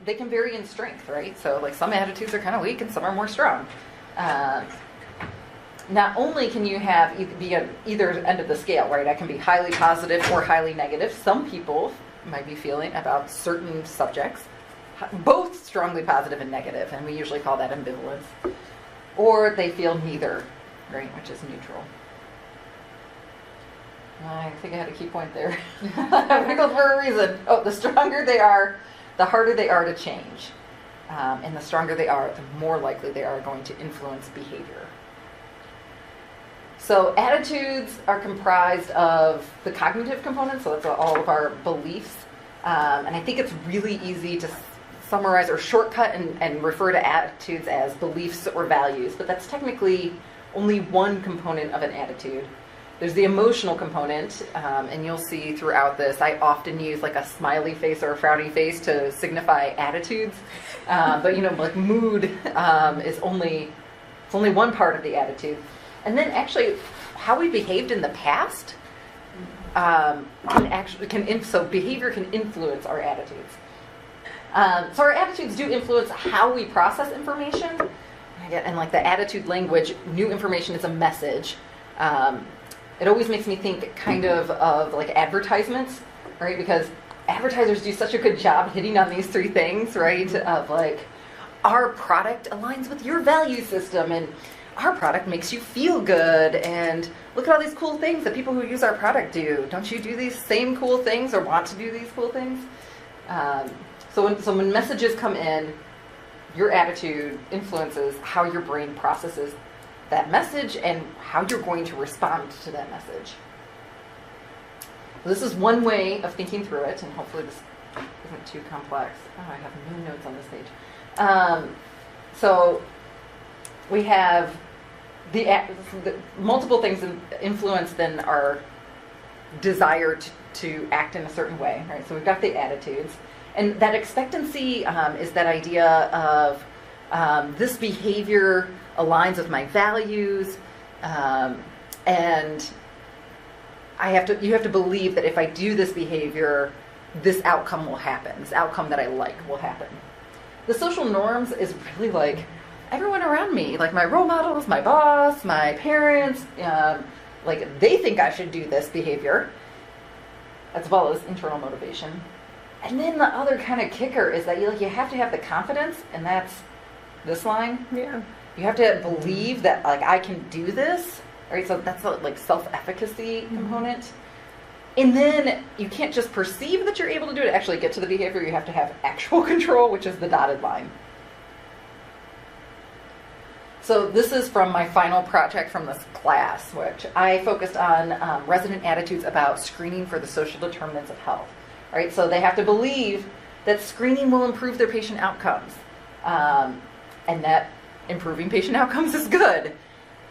they can vary in strength, right? So like some attitudes are kind of weak and some are more strong. Not only can you be at either end of the scale, right? I can be highly positive or highly negative. Some people might be feeling about certain subjects both strongly positive and negative, and we usually call that ambivalence. Or they feel neither, right, which is neutral. I think I had a key point there. I wiggled for a reason. Oh, the stronger they are, the harder they are to change. And the stronger they are, the more likely they are going to influence behavior. So attitudes are comprised of the cognitive component, so that's all of our beliefs. And I think it's really easy to summarize or shortcut and refer to attitudes as beliefs or values, but that's technically only one component of an attitude. There's the emotional component, and you'll see throughout this, I often use like a smiley face or a frowny face to signify attitudes. But like mood is only one part of the attitude. And then actually, how we behaved in the past so behavior can influence our attitudes. So our attitudes do influence how we process information. And like the attitude language, new information is a message. It always makes me think kind of like advertisements, right? Because advertisers do such a good job hitting on these three things, right? Of like, our product aligns with your value system, and our product makes you feel good, and look at all these cool things that people who use our product do. Don't you do these same cool things or want to do these cool things? So when messages come in, your attitude influences how your brain processes that message and how you're going to respond to that message. This is one way of thinking through it, and hopefully this isn't too complex. Oh, I have no notes on this page. So we have the multiple things influence then our desire to act in a certain way, right? So we've got the attitudes. And that expectancy is that idea of this behavior aligns with my values, and you have to believe that if I do this behavior, this outcome will happen. This outcome that I like will happen. The social norms is really like everyone around me, like my role models, my boss, my parents, like they think I should do this behavior, as well as internal motivation. And then the other kind of kicker is that you have to have the confidence, and that's this line. Yeah. You have to believe that like I can do this, right? So that's the like self-efficacy component. And then you can't just perceive that you're able to do it, actually get to the behavior. You have to have actual control, which is the dotted line. So this is from my final project from this class, which I focused on resident attitudes about screening for the social determinants of health. All right, so they have to believe that screening will improve their patient outcomes, and that improving patient outcomes is good.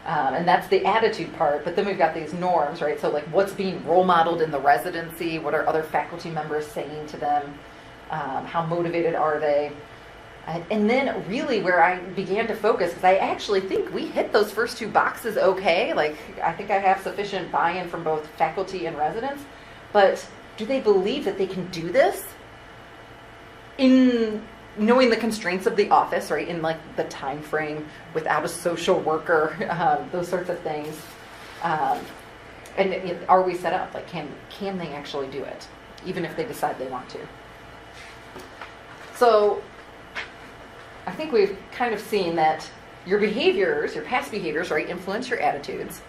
And that's the attitude part. But then we've got these norms, right? So like what's being role modeled in the residency? What are other faculty members saying to them? How motivated are they? And then really where I began to focus, because I actually think we hit those first two boxes okay. Like I think I have sufficient buy-in from both faculty and residents. But do they believe that they can do this in knowing the constraints of the office, right? In like the time frame, without a social worker, those sorts of things. And are we set up? Like, can they actually do it, even if they decide they want to? So I think we've kind of seen that your behaviors, your past behaviors, right, influence your attitudes.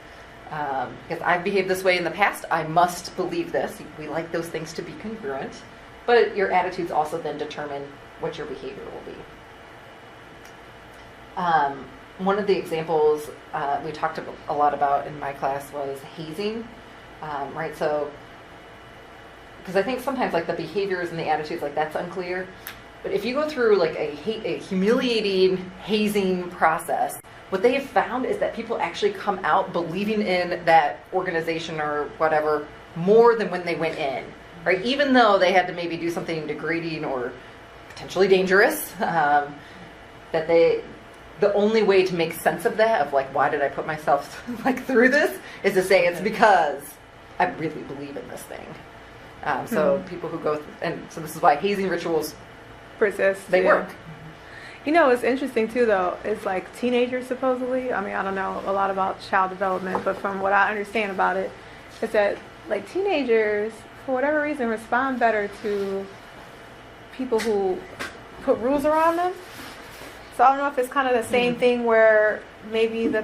Because I've behaved this way in the past, I must believe this. We like those things to be congruent. But your attitudes also then determine what your behavior will be. One of the examples we talked a lot about in my class was hazing, right? So, because I think sometimes like the behaviors and the attitudes, like that's unclear. But if you go through like a humiliating hazing process, what they have found is that people actually come out believing in that organization or whatever more than when they went in, right? Even though they had to maybe do something degrading or potentially dangerous, that the only way to make sense of that, of like, why did I put myself like through this, is to say it's because I really believe in this thing. So people who go, and so this is why hazing rituals persist. They work. You know, what's interesting too, though, is like teenagers supposedly. I mean, I don't know a lot about child development, but from what I understand about it, is that like teenagers, for whatever reason, respond better to people who put rules around them. So I don't know if it's kind of the same thing where maybe the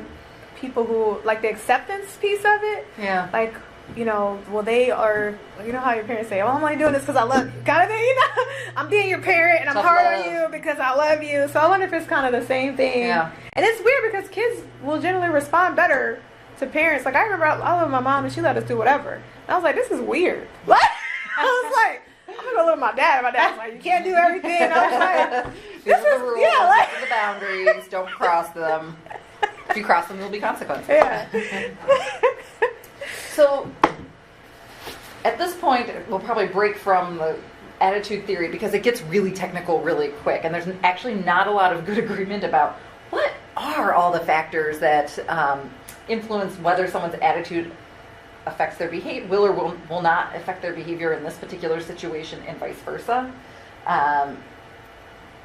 people who, like the acceptance piece of it, like, you know, well, they are, you know how your parents say, well, I'm only doing this because I love you, kind of thing, you know? I'm being your parent and I'm hard on you because I love you. So I wonder if it's kind of the same thing. Yeah. And it's weird because kids will generally respond better to parents. Like, I remember I love my mom and she let us do whatever. And I was like, this is weird. What? I was like, I'm going to go live with my dad. And my dad's like, you can't do everything. And I was like, these are the rules, these are the boundaries, don't cross them. If you cross them, there'll be consequences. Yeah. So, at this point, we'll probably break from the attitude theory because it gets really technical really quick, and there's actually not a lot of good agreement about what are all the factors that influence whether someone's attitude affects their behavior, will or will not affect their behavior in this particular situation, and vice versa.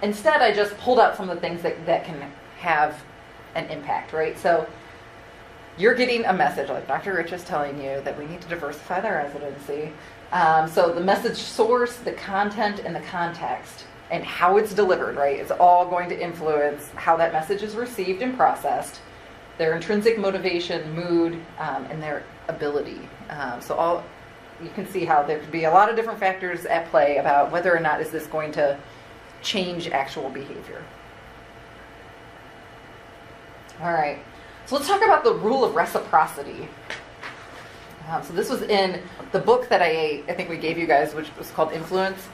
Instead, I just pulled out some of the things that can have an impact, right? So you're getting a message, like Dr. Rich is telling you that we need to diversify the residency. So the message source, the content, and the context, and how it's delivered, right? It's all going to influence how that message is received and processed, their intrinsic motivation, mood, and their ability. So you can see how there could be a lot of different factors at play about whether or not is this going to change actual behavior. All right, so let's talk about the rule of reciprocity. So this was in the book that I think we gave you guys, which was called Influence.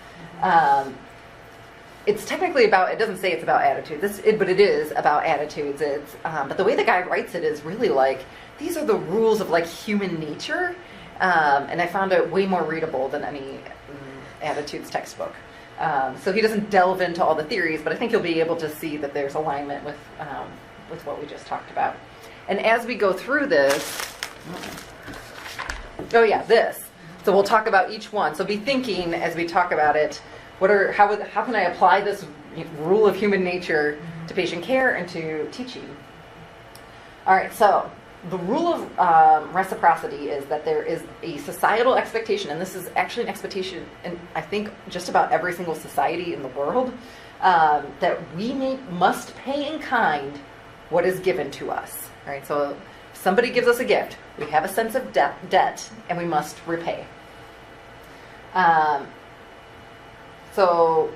It's technically about, it doesn't say it's about attitudes, but it is about attitudes. But the way the guy writes it is really like, these are the rules of like human nature. And I found it way more readable than any attitudes textbook. So he doesn't delve into all the theories, but I think you'll be able to see that there's alignment with what we just talked about. And as we go through this, this. So we'll talk about each one. So be thinking as we talk about it, how can I apply this rule of human nature to patient care and to teaching? All right, so the rule of reciprocity is that there is a societal expectation, and this is actually an expectation in, I think, just about every single society in the world, that we must pay in kind what is given to us. All right, so if somebody gives us a gift, we have a sense of debt, and we must repay. So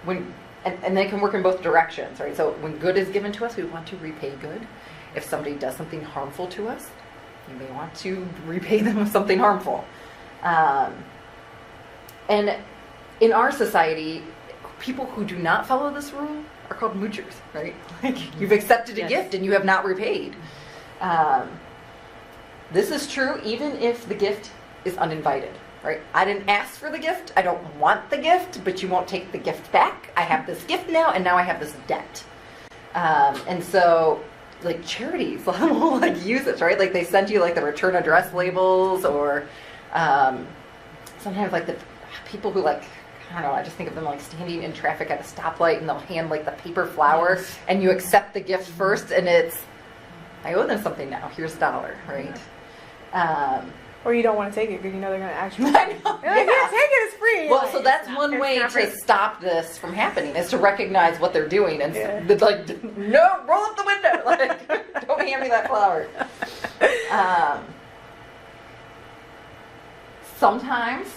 and they can work in both directions, right? So when good is given to us, we want to repay good. If somebody does something harmful to us, you may want to repay them with something harmful. And in our society, people who do not follow this rule are called moochers, right? Like, you've accepted a gift and you have not repaid. This is true even if the gift is uninvited, right? I didn't ask for the gift. I don't want the gift, but you won't take the gift back. I have this gift now, and now I have this debt. And so, like, charities will like use this, right? Like, they send you like the return address labels, or sometimes like the people who like, I don't know, I just think of them like standing in traffic at a stoplight, and they'll hand like the paper flower, and you accept the gift first, and it's, I owe them something now. Here's $1, right? Or you don't want to take it because you know they're going to actually. I know. You're like, yeah, take it, it's free. Well, so that's one way to stop this from happening, is to recognize what they're doing and like, no, roll up the window. Like, don't hand me that flower. Sometimes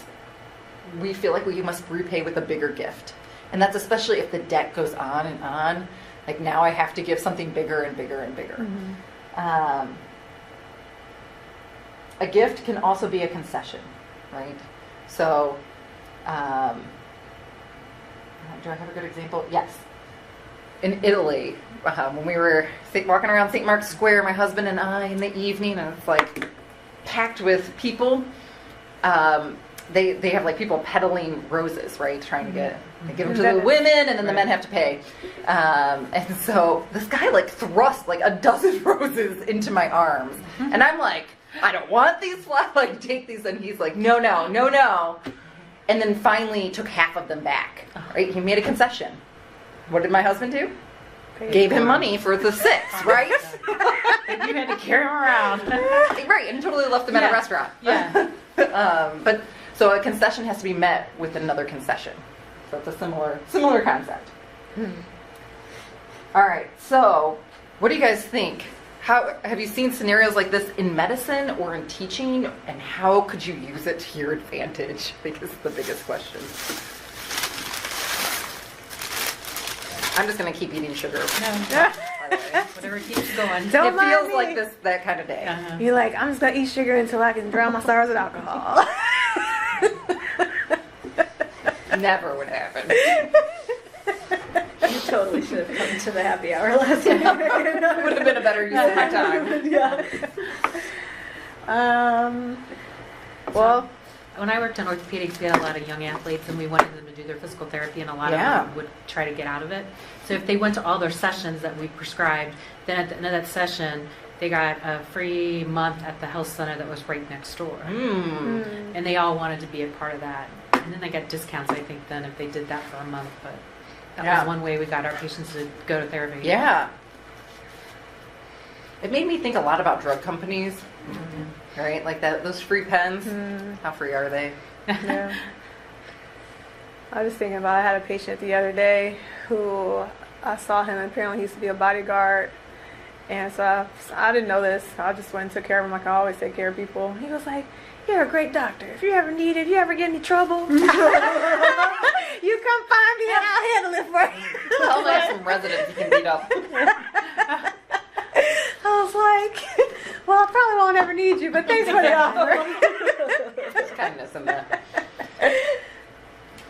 we feel like we must repay with a bigger gift, and that's especially if the debt goes on and on. Like, now I have to give something bigger and bigger and bigger. Mm-hmm. A gift can also be a concession, right? So, do I have a good example? Yes. In Italy, when we were walking around St. Mark's Square, my husband and I, in the evening, and it's like packed with people. They have like people peddling roses, right? Trying to they give them to the women, and then the men have to pay. And so this guy like thrust like a dozen roses into my arms, and I'm like, I don't want these flowers. Like, take these, and he's like, no. and then finally took half of them back. Right? He made a concession. What did my husband do? Gave him money for the 6, right? You had to carry him around. Right, and totally left them at a Yeah. restaurant. Yeah. But so a concession has to be met with another concession. So it's a similar concept. All right, so what do you guys think? How have you seen scenarios like this in medicine or in teaching, and how could you use it to your advantage? I think is the biggest question. I'm just gonna keep eating sugar. No. Whatever keeps going. Don't It mind feels me. like that kind of day. Uh-huh. You're like, I'm just gonna eat sugar until I can drown my sorrows with alcohol. Never would happen. You totally should have come to the happy hour last night. Would have been a better use of my time. Yeah. Well, When I worked in orthopedics, we had a lot of young athletes, and we wanted them to do their physical therapy, and a lot Yeah. of them would try to get out of it. So if they went to all their sessions that we prescribed, then at the end of that session, they got a free month at the health center that was right next door. And they all wanted to be a part of that. And then they got discounts, I think, then if they did that for a month. But that Yeah. was one way we got our patients to go to therapy. Yeah. It made me think a lot about drug companies, right? Like those free pens. How free are they? yeah. I was thinking about, I had a patient the other day who I saw him, and apparently he used to be a bodyguard. And so I didn't know this. I just went and took care of him like I always take care of people. He was like, "You're a great doctor. If you ever need it, you ever get any trouble, you come find me and I'll handle it for you." Well, I have some residents you can beat up. I was like, "Well, I probably won't ever need you, but thanks for the offer." There's kindness in that.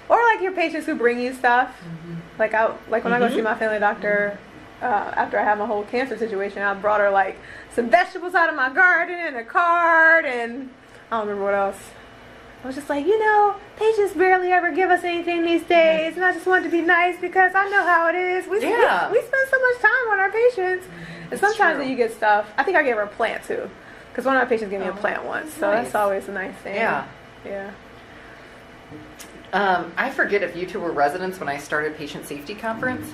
Or like your patients who bring you stuff. Like when I go see my family doctor, after I had my whole cancer situation, I brought her like some vegetables out of my garden and a card, and I don't remember what else. I was just like, patients barely ever give us anything these days, and I just wanted to be nice because I know how it is. We spend so much time on our patients, and sometimes true. when you get stuff, I think I gave her a plant too, because one of my patients gave me a plant once, so nice. that's always a nice thing. Yeah. Yeah. I forget if you two were residents when I started patient safety conference.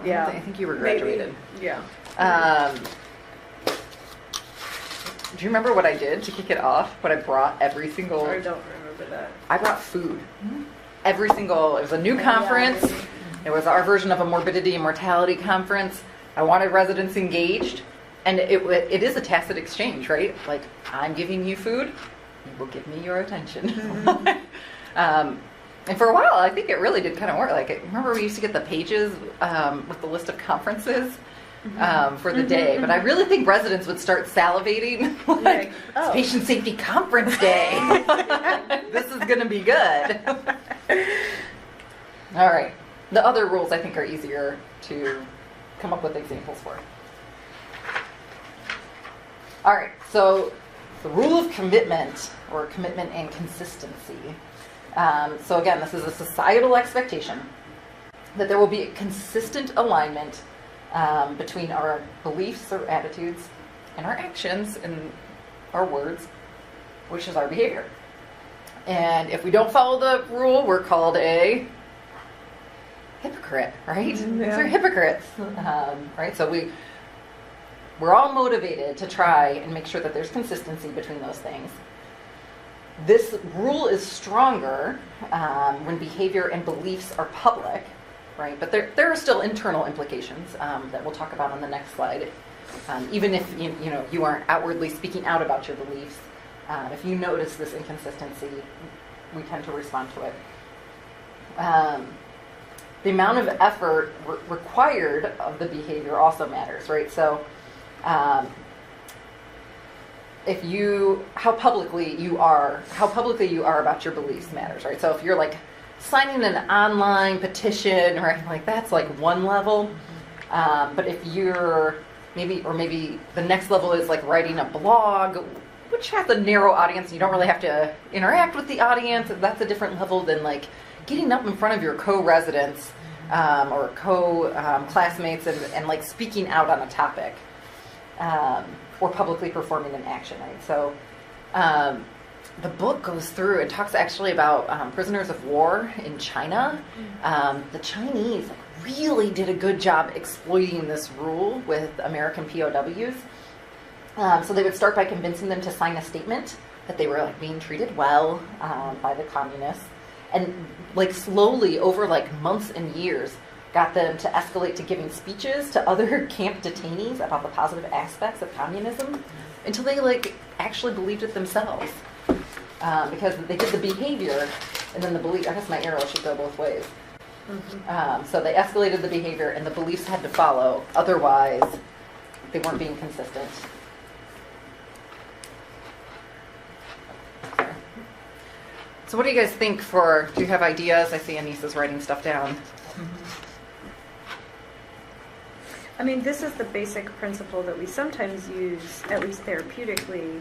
Yeah. I think you were Maybe. graduated. Yeah. Do you remember what I did to kick it off? What I brought every single... I don't remember that. I brought food. Every single... It was a new conference. It was our version of a morbidity and mortality conference. I wanted residents engaged. And it is a tacit exchange, right? Like, I'm giving you food. You will give me your attention. And for a while, I think it really did kind of work. Like, remember we used to get the pages with the list of conferences for the day. But I really think residents would start salivating. Like, it's Patient Safety Conference Day. This is going to be good. All right. The other rules, I think, are easier to come up with examples for. All right. So the rule of commitment, or commitment and consistency. So again, this is a societal expectation that there will be a consistent alignment between our beliefs or attitudes and our actions and our words, which is our behavior. And if we don't follow the rule, we're called a hypocrite, right? These are hypocrites, right? So we're all motivated to try and make sure that there's consistency between those things. This rule is stronger when behavior and beliefs are public, right? But there are still internal implications that we'll talk about on the next slide. Even if you aren't outwardly speaking out about your beliefs, if you notice this inconsistency, we tend to respond to it. The amount of effort required of the behavior also matters, right? So how publicly you are about your beliefs matters, right? So if you're like signing an online petition, right, like that's like one level. But if you're maybe the next level is like writing a blog, which has a narrow audience, you don't really have to interact with the audience. That's a different level than like getting up in front of your co-residents or co-classmates and like speaking out on a topic. Or publicly performing an action, right? So the book goes through and talks actually about prisoners of war in China. The Chinese really did a good job exploiting this rule with American POWs. So they would start by convincing them to sign a statement that they were like being treated well by the communists, and like slowly over like months and years got them to escalate to giving speeches to other camp detainees about the positive aspects of communism until they like actually believed it themselves. Because they did the behavior and then the belief. I guess my arrow should go both ways. So they escalated the behavior and the beliefs had to follow. Otherwise, they weren't being consistent. Sorry. So what do you guys think do you have ideas? I see Anissa's writing stuff down. I mean, this is the basic principle that we sometimes use, at least therapeutically,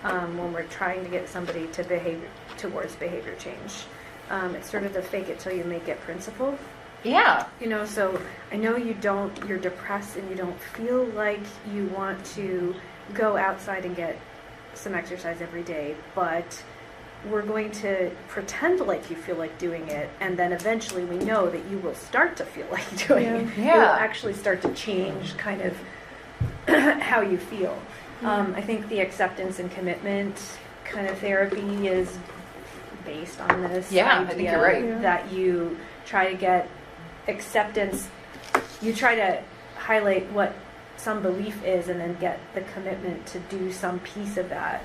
when we're trying to get somebody to towards behavior change. It's sort of the fake it till you make it principle. Yeah. You know, so I know you're depressed and you don't feel like you want to go outside and get some exercise every day, but we're going to pretend like you feel like doing it, and then eventually we know that you will start to feel like doing it. Yeah. It will actually start to change kind of how you feel. I think the acceptance and commitment kind of therapy is based on this Yeah, idea I think you're right. that you try to get acceptance, you try to highlight what some belief is and then get the commitment to do some piece of that.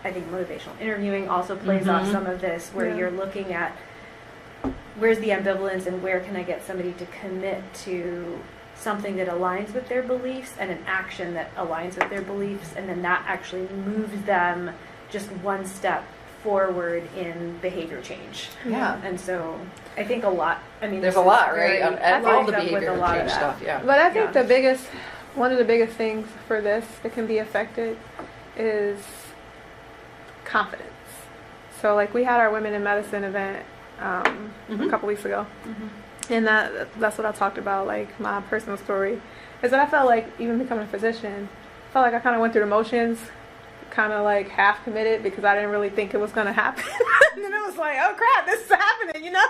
I think motivational interviewing also plays off some of this, where you're looking at where's the ambivalence and where can I get somebody to commit to something that aligns with their beliefs and an action that aligns with their beliefs, and then that actually moves them just one step forward in behavior change. Yeah. And so I think a lot, There's this a is lot, very right? All the lined up with behavior a lot of change that. stuff, yeah. But I think Yeah. one of the biggest things for this that can be affected is confidence. So like we had our Women in Medicine event a couple weeks ago. And that's what I talked about, like my personal story, is that I felt like even becoming a physician, I felt like I kind of went through the motions, kind of like half committed because I didn't really think it was going to happen. And then it was like, oh crap, this is happening, you know?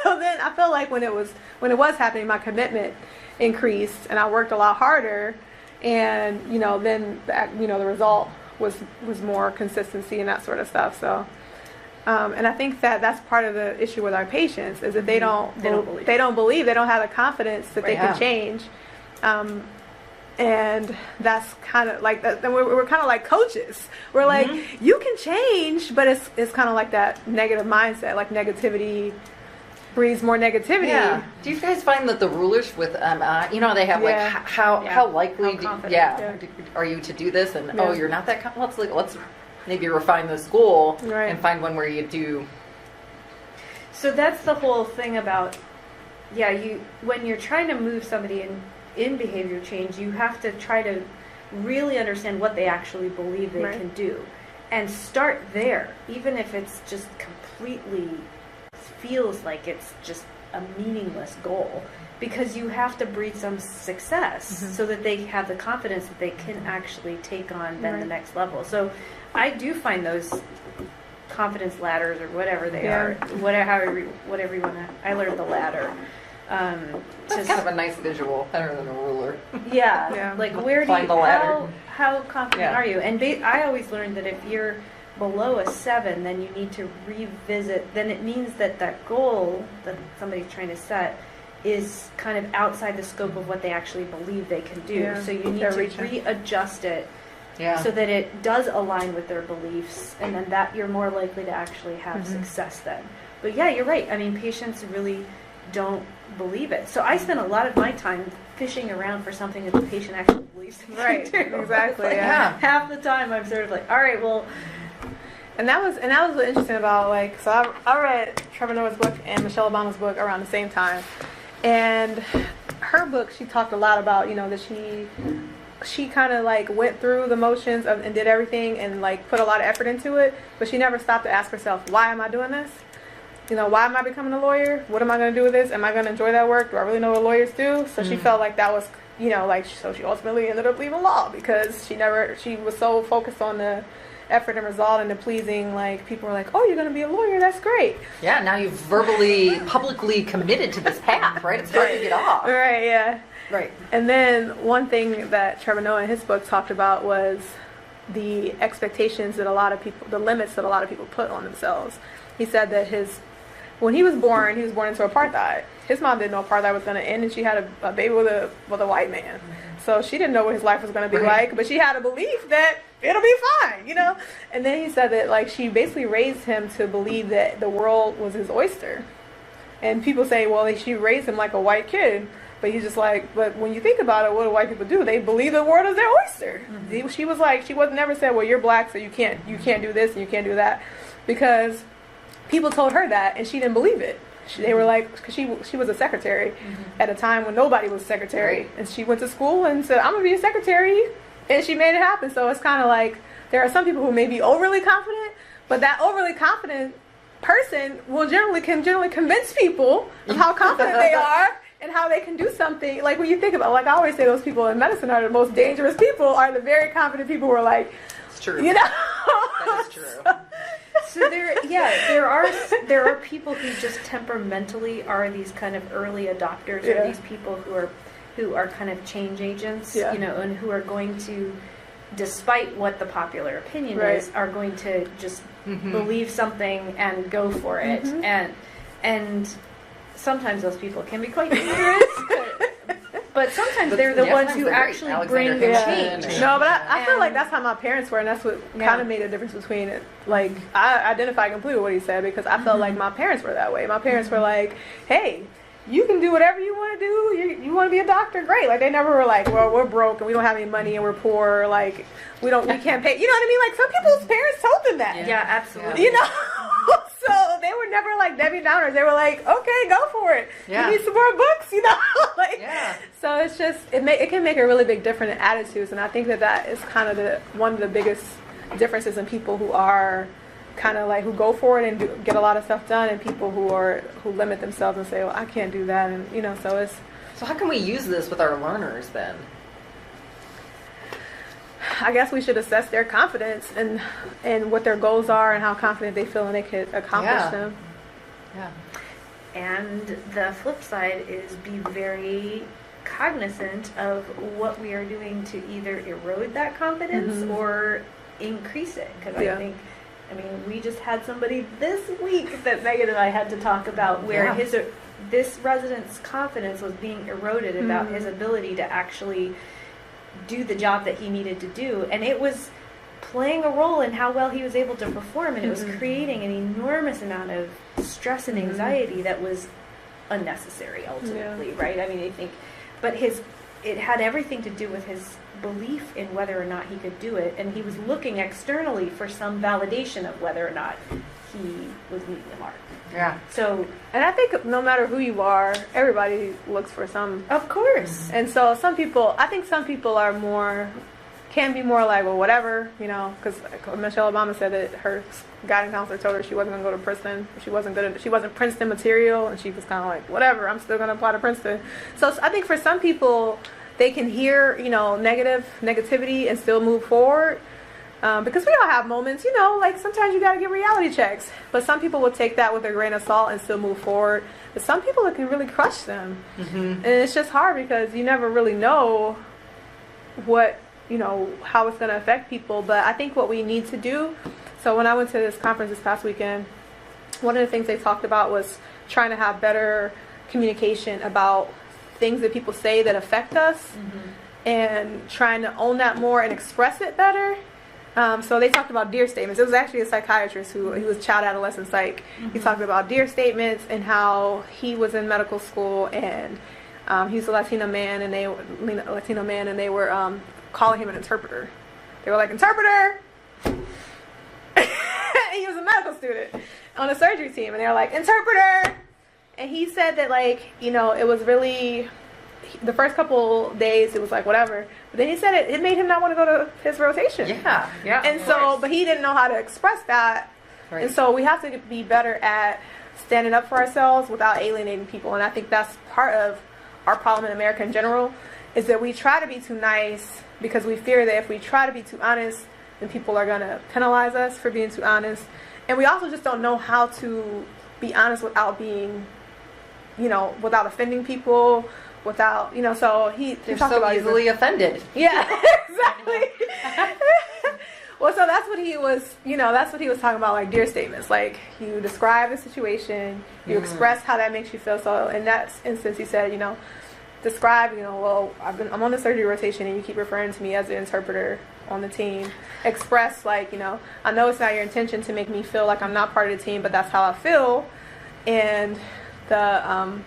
So then I felt like when it was happening, my commitment increased and I worked a lot harder, and then the result was more consistency and that sort of stuff. So and I think that's part of the issue with our patients, is that they don't believe, they don't have the confidence that they can change. And that's kind of like that. We're kind of like coaches. We're like, you can change, but it's kind of like that negative mindset. Like negativity breeds more negativity. Yeah. Do you guys find that the rulers with they have like how likely are you to do this? And oh, you're not that. Let's maybe refine the school and find one where you do. So that's the whole thing about when you're trying to move somebody in behavior change, you have to try to really understand what they actually believe they can do, and start there, even if it's just completely feels like it's just a meaningless goal, because you have to breed some success so that they have the confidence that they can actually take on then the next level. So I do find those confidence ladders, or whatever they are, whatever you want to. I learned the ladder. That's kind of a nice visual, better than a ruler. Like where do Climb you, the ladder. how confident are you? And I always learned that if you're below a 7, then you need to revisit. Then it means that goal that somebody's trying to set is kind of outside the scope of what they actually believe they can do. So you need to readjust it so that it does align with their beliefs, and then that you're more likely to actually have success then. But yeah, you're right. I mean, patients really don't believe it. So I spend a lot of my time fishing around for something that the patient actually believes they can do. Exactly. Like, half the time I'm sort of like, all right, well. And that was what's interesting about, like, so I read Trevor Noah's book and Michelle Obama's book around the same time, and her book, she talked a lot about that she kind of like went through the motions and did everything and like put a lot of effort into it, but she never stopped to ask herself, why am I doing this? Why am I becoming a lawyer? What am I going to do with this? Am I going to enjoy that work? Do I really know what lawyers do? So she felt like that was, so she ultimately ended up leaving law because she was so focused on the effort and resolve into pleasing, like people are like, oh, you're going to be a lawyer, that's great. Yeah, now you've verbally, publicly committed to this path, right? It's hard to get off. Right, yeah. Right. And then one thing that Trevor Noah in his book talked about was the expectations that a lot of people, the limits that a lot of people put on themselves. He said that when he was born into apartheid. His mom didn't know apartheid was going to end, and she had a baby with a white man. So she didn't know what his life was going to be like, but she had a belief that it'll be fine, you know? And then he said that, like, she basically raised him to believe that the world was his oyster. And people say, well, she raised him like a white kid. But he's just like, but when you think about it, what do white people do? They believe the world is their oyster. Mm-hmm. She was like, never said, well, you're black, so you can't do this and you can't do that. Because people told her that, and she didn't believe it. They were like, because she was a secretary at a time when nobody was secretary. Right. And she went to school and said, I'm going to be a secretary. And she made it happen. So it's kind of like, there are some people who may be overly confident, but that overly confident person can generally convince people of how confident they are and how they can do something. Like when you think about, like I always say, those people in medicine are the most dangerous people, are the very confident people who are like, it's true. You know? That is true. So there are people who just temperamentally are these kind of early adopters, or these people who are kind of change agents, you know, and who are going to, despite what the popular opinion is, are going to just believe something and go for it, and sometimes those people can be quite dangerous. But sometimes they're the ones who actually bring the change. No, but I feel like that's how my parents were, and that's what kind of made a difference between it. Like, I identify completely with what he said, because I felt like my parents were that way. My parents were like, hey, you can do whatever you want to do. You want to be a doctor? Great. Like, they never were like, well, we're broke, and we don't have any money, and we're poor. Like, we can't pay. You know what I mean? Like, some people's parents told them that. Yeah, absolutely. You know? So they were never like Debbie Downers. They were like, okay, go for it. Yeah. You need some more books, you know? So it's just, it can make a really big difference in attitudes. And I think that is kind of one of the biggest differences in people who are kind of like, who go for it and get a lot of stuff done, and people who limit themselves and say, well, I can't do that. And, you know, so how can we use this with our learners then? I guess we should assess their confidence and what their goals are and how confident they feel and they could accomplish them. Yeah. And the flip side is be very cognizant of what we are doing to either erode that confidence or increase it. Because I mean, we just had somebody this week that Megan and I had to talk about where this resident's confidence was being eroded about his ability to actually do the job that he needed to do, and it was playing a role in how well he was able to perform, and it was creating an enormous amount of stress and anxiety that was unnecessary ultimately, right? I mean, I think, but it had everything to do with his belief in whether or not he could do it, and he was looking externally for some validation of whether or not he was meeting the mark. Yeah. So, and I think no matter who you are, everybody looks for some. Of course. And so some people can be more like, well, whatever, you know, because Michelle Obama said that her guidance counselor told her she wasn't going to go to Princeton. She wasn't Princeton material, and she was kind of like, whatever, I'm still going to apply to Princeton. So I think for some people, they can hear, you know, negativity and still move forward. Because we all have moments, you know, like sometimes you got to get reality checks. But some people will take that with a grain of salt and still move forward. But some people, it can really crush them. And it's just hard because you never really know how it's going to affect people. But I think what we need to do, so when I went to this conference this past weekend, one of the things they talked about was trying to have better communication about things that people say that affect us and trying to own that more and express it better. So they talked about dear statements. It was actually a psychiatrist he was child adolescent psych. He talked about dear statements and how he was in medical school and he was a Latino man and they were calling him an interpreter. They were like, interpreter! He was a medical student on a surgery team and they were like, interpreter! And he said that, like, you know, it was really, the first couple days it was like whatever, but then he said it made him not want to go to his rotation. Yeah. And so, but he didn't know how to express that. Right. And so we have to be better at standing up for ourselves without alienating people. And I think that's part of our problem in America in general, is that we try to be too nice because we fear that if we try to be too honest, and people are going to penalize us for being too honest. And we also just don't know how to be honest without being, without offending people, without, so he They're talked so about easily offended. Yeah, exactly. Well, so that's what he was, that's what he was talking about, like dear statements. Like you describe the situation, you express how that makes you feel. So in that instance, he said, describe, well, I'm on the surgery rotation and you keep referring to me as the interpreter on the team. Express like, I know it's not your intention to make me feel like I'm not part of the team, but that's how I feel. And the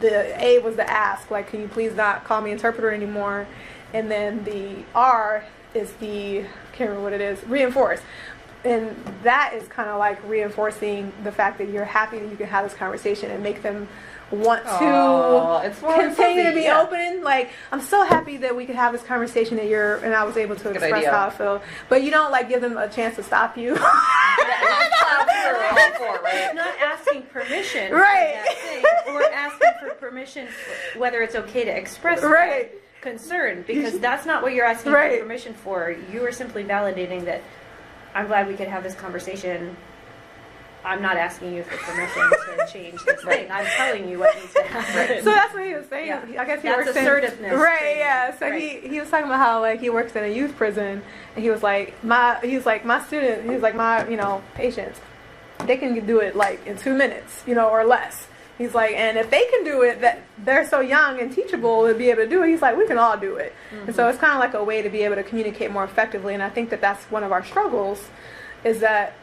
A was the ask, like, can you please not call me interpreter anymore? And then the R is the, I can't remember what it is, reinforce. And that is kind of like reinforcing the fact that you're happy that you can have this conversation and make them want to continue to be open. Like, I'm so happy that we could have this conversation and I was able to express idea. how I feel. But you don't like give them a chance to stop you. Not asking permission Right. for that thing, or asking for permission for whether it's okay to express Right. that concern, because that's not what you're asking Right. for permission for. You are simply validating that I'm glad we could have this conversation. I'm not asking you for permission to change this thing. I'm telling you what needs to happen. So that's what he was saying. Yeah. I guess he That's works assertiveness in, right? training. Yeah. So Right. he was talking about how like he works in a youth prison, and he was like my student. He was like my patients. They can do it like in 2 minutes, or less. He's like, and if they can do it, that they're so young and teachable to be able to do it. He's like, we can all do it. And so it's kind of like a way to be able to communicate more effectively. And I think that that's one of our struggles. Is that,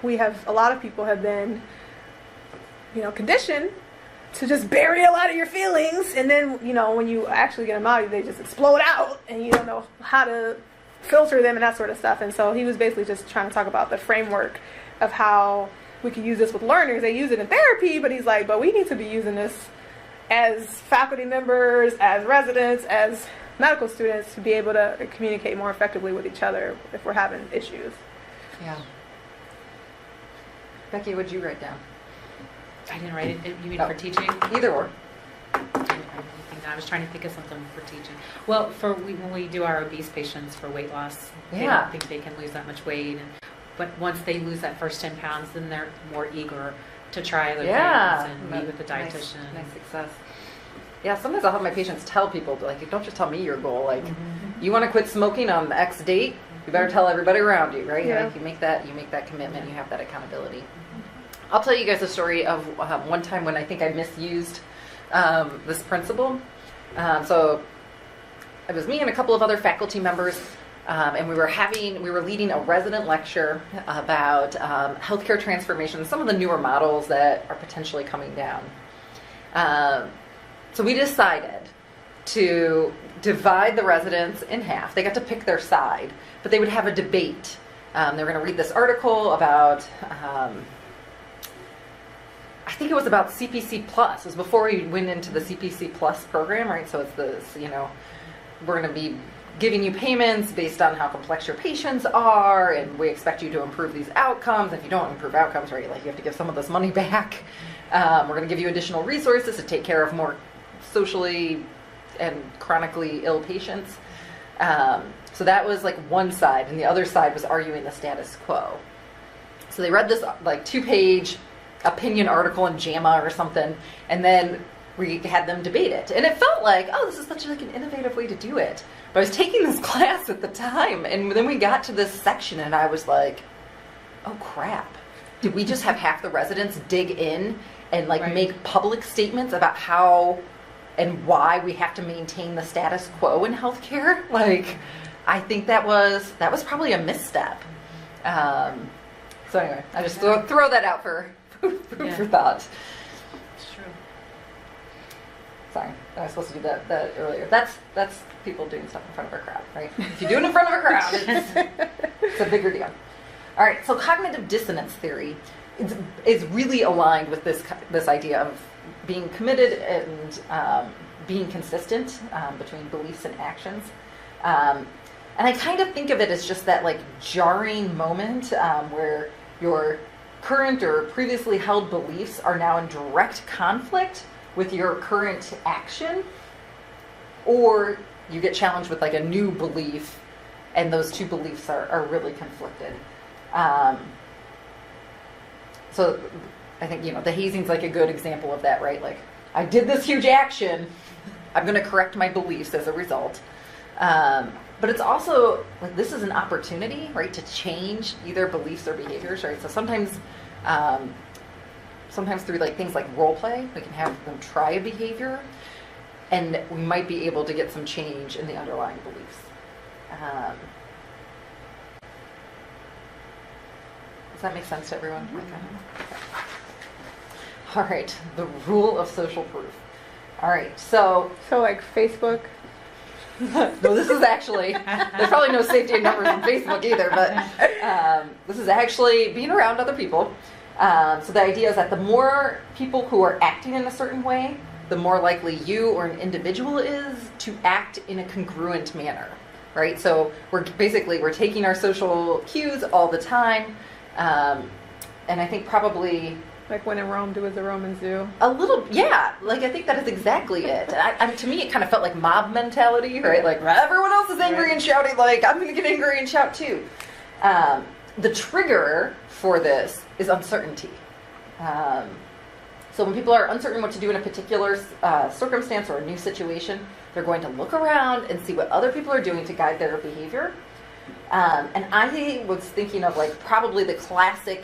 we have, a lot of people have been, conditioned to just bury a lot of your feelings. And then, when you actually get them out, they just explode out and you don't know how to filter them and that sort of stuff. And so he was basically just trying to talk about the framework of how we could use this with learners. They use it in therapy, but he's like, but we need to be using this as faculty members, as residents, as medical students to be able to communicate more effectively with each other if we're having issues. Yeah. Becky, what'd you write down? I didn't write it. You mean Oh. for teaching? Either or. I was trying to think of something for teaching. Well, when we do our obese patients for weight loss, they Yeah. don't think they can lose that much weight. But once they lose that first 10 pounds, then they're more eager to try other things and meet with the dietitian. Nice success. Yeah, sometimes I'll have my patients tell people, like, don't just tell me your goal. Like, you want to quit smoking on the X date, you better tell everybody around you, right? Yeah. Like, you make that commitment, you have that accountability. I'll tell you guys a story of one time when I think I misused this principle. So it was me and a couple of other faculty members, and we were leading a resident lecture about healthcare transformation, some of the newer models that are potentially coming down. So we decided to divide the residents in half. They got to pick their side, but they would have a debate. They were going to read this article about, I think it was about CPC Plus. It was before we went into the CPC Plus program, right? So it's this, we're going to be giving you payments based on how complex your patients are, and we expect you to improve these outcomes. If you don't improve outcomes, right, like you have to give some of this money back. We're going to give you additional resources to take care of more socially and chronically ill patients. So that was like one side, and the other side was arguing the status quo. So they read this like 2-page opinion article in JAMA or something, and then we had them debate it. And it felt like, oh, this is such like an innovative way to do it. But I was taking this class at the time, and then we got to this section, and I was like, oh crap. Did we just have half the residents dig in and like make public statements about how and why we have to maintain the status quo in healthcare? Like, I think that was probably a misstep. So anyway, I just throw that out for food for thought. It's true. Sorry, I was supposed to do that earlier. That's people doing stuff in front of a crowd, right? If you do it in front of a crowd, it's a bigger deal. All right, so cognitive dissonance theory is really aligned with this idea of being committed and being consistent between beliefs and actions. And I kind of think of it as just that like jarring moment where your current or previously held beliefs are now in direct conflict with your current action, or you get challenged with like a new belief and those two beliefs are really conflicted. So I think, the hazing's like a good example of that, right? Like, I did this huge action, I'm going to correct my beliefs as a result. But it's also, like, this is an opportunity, right, to change either beliefs or behaviors, right? So sometimes through like things like role play, we can have them try a behavior, and we might be able to get some change in the underlying beliefs. Does that make sense to everyone? Okay. All right, the rule of social proof. All right, so like Facebook. no, this is actually, there's probably no safety in numbers on Facebook either, but this is actually being around other people. So the idea is that the more people who are acting in a certain way, the more likely you or an individual is to act in a congruent manner, right? So we're taking our social cues all the time, and I think probably Like when in Rome, do as the Romans do. a little, yeah. Like I think that is exactly it. To me, it kind of felt like mob mentality, right? Like everyone else is angry and shouting, like I'm going to get angry and shout too. The trigger for this is uncertainty. So when people are uncertain what to do in a particular circumstance or a new situation, they're going to look around and see what other people are doing to guide their behavior. And I was thinking of like probably the classic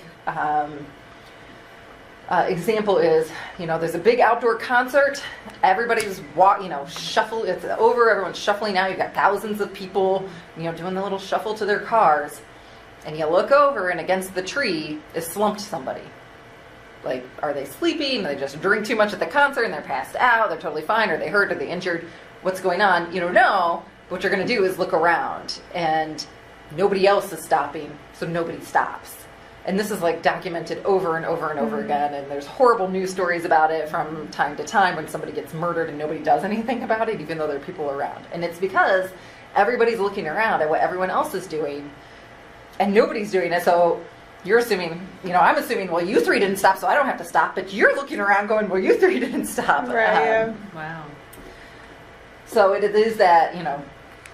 example is, there's a big outdoor concert. Everybody's shuffle. It's over. Everyone's shuffling out. You've got thousands of people, doing the little shuffle to their cars. And you look over, and against the tree is slumped somebody. Like, are they sleeping? They just drink too much at the concert and they're passed out. They're totally fine. Are they hurt? Are they injured? What's going on? You don't know. What you're going to do is look around, and nobody else is stopping, so nobody stops. And this is like documented over and over and over again, and there's horrible news stories about it from time to time when somebody gets murdered and nobody does anything about it, even though there are people around. And it's because everybody's looking around at what everyone else is doing, and nobody's doing it. So you're assuming, I'm assuming, well, you three didn't stop, so I don't have to stop. But you're looking around going, well, you three didn't stop. Right, Wow. So it is that,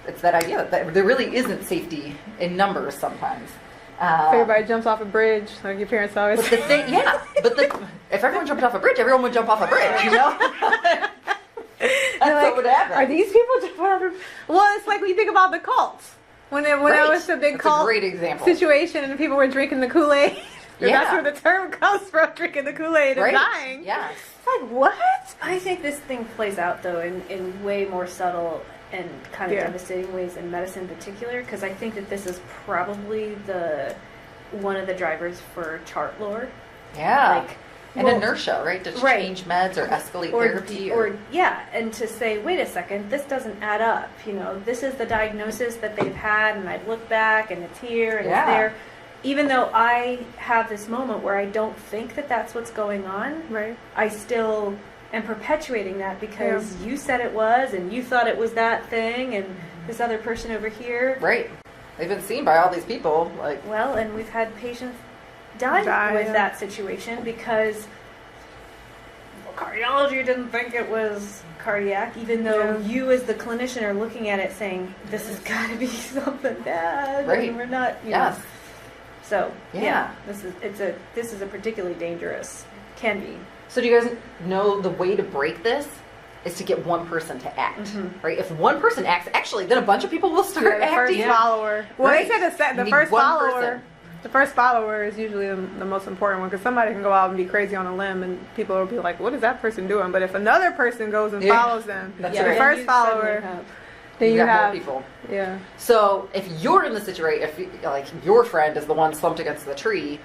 it's that idea that there really isn't safety in numbers sometimes. If everybody jumps off a bridge, like your parents always But the thing, if everyone jumped off a bridge, everyone would jump off a bridge, That's what would happen. Are these people jumping off a bridge? Well, it's like when you think about the cults. When I was a big That's cult a great example. situation and people were drinking the Kool-Aid. Yeah. That's where the term comes from, drinking the Kool-Aid and dying. Yes. It's like, what? I think this thing plays out, though, in way more subtle and kind of devastating ways in medicine in particular, because I think that this is probably one of the drivers for chart lore. Yeah. Inertia, right? To right. change meds or escalate therapy. And to say, wait a second, this doesn't add up. This is the diagnosis that they've had, and I've looked back, and it's here, and it's there. Even though I have this moment where I don't think that that's what's going on, right? I still am perpetuating that because you said it was, and you thought it was that thing, and this other person over here. Right. They've been seen by all these people. Well, and we've had patients die with that situation because cardiology didn't think it was cardiac, even though you as the clinician are looking at it saying, this has got to be something bad. Right. And we're not, Yes. So, this is a particularly dangerous, can be. So do you guys know the way to break this is to get one person to act, right? If one person acts, actually, then a bunch of people will start the acting. first follower. Well, Right. they said You the need first one follower. person. The first follower is usually the most important one because somebody can go out and be crazy on a limb and people will be like, what is that person doing? But if another person goes and follows them, That's the right. first follower, then you got have more people. Yeah. So if you're in the situation, if your friend is the one slumped against the tree,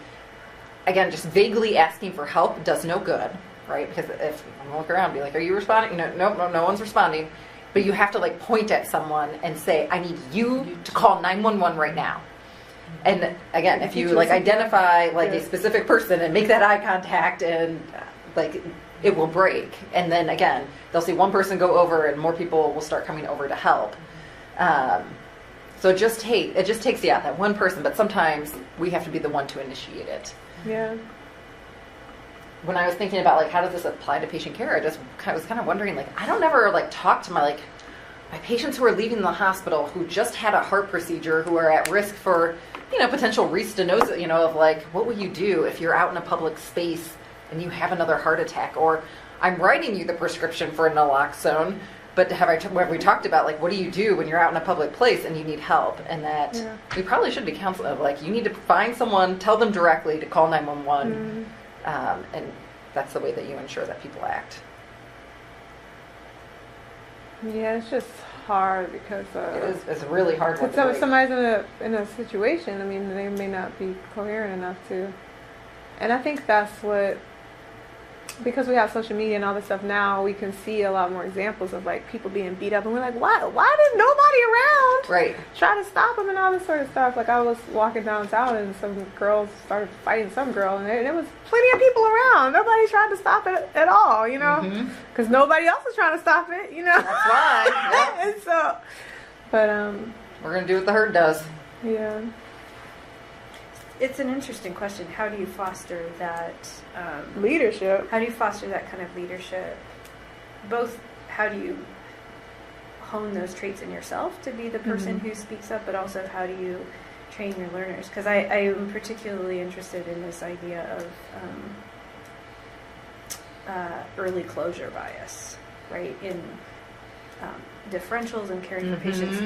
again, just vaguely asking for help does no good, right? Because if I'm look around and be like, are you responding? No one's responding. But you have to point at someone and say, I need you to call 911 right now. And again, if you identify a specific person and make that eye contact and it will break. And then again, they'll see one person go over and more people will start coming over to help. So it just takes that one person, but sometimes we have to be the one to initiate it. Yeah. When I was thinking about how does this apply to patient care, I just was kind of wondering I don't ever talk to my my patients who are leaving the hospital who just had a heart procedure, who are at risk for, potential restenosis, of like, what will you do if you're out in a public space and you have another heart attack? Or I'm writing you the prescription for naloxone, but have we talked about, like, what do you do when you're out in a public place and you need help? And that we probably should be counseling of, like, you need to find someone, tell them directly to call 911, and that's the way that you ensure that people act. Yeah, it's just hard because It's really hard. if somebody's in a situation, I mean, they may not be coherent enough to. And I think that's what, because we have social media and all this stuff now, we can see a lot more examples of like people being beat up, and we're like, why did nobody around try to stop them and all this sort of stuff? Like I was walking downtown and some girls started fighting some girl, and there was plenty of people around. Nobody tried to stop it at all, because nobody else was trying to stop it, That's why. And so, but we're gonna do what the herd does. yeah. It's an interesting question. How do you foster that Leadership. How do you foster that kind of leadership? Both, how do you hone those traits in yourself to be the person who speaks up, but also how do you train your learners? Because I am particularly interested in this idea of early closure bias, right? In differentials and caring for patients.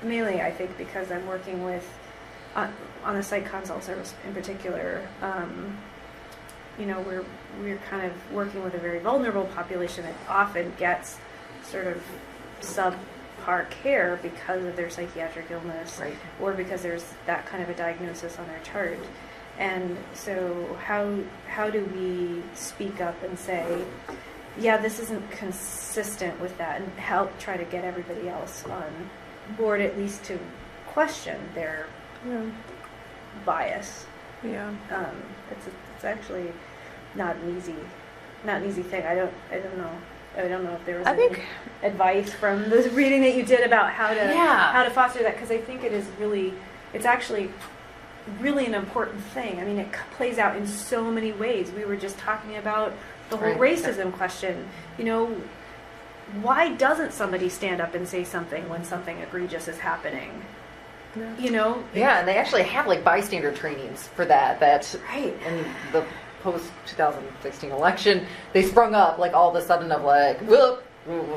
Mainly, I think, because I'm working with on the psych consult service in particular, we're kind of working with a very vulnerable population that often gets sort of subpar care because of their psychiatric illness, or because there's that kind of a diagnosis on their chart. And so how do we speak up and say, yeah, this isn't consistent with that, and help try to get everybody else on board, at least to question their bias. Yeah. It's actually not an easy thing. I don't know if there was any advice from the reading that you did about how to foster that, because I think it's actually really an important thing. I mean, it plays out in so many ways. We were just talking about the whole racism question. Why doesn't somebody stand up and say something when something egregious is happening? And they actually have like bystander trainings for that in the post 2016 election, they sprung up like all of a sudden of like, well,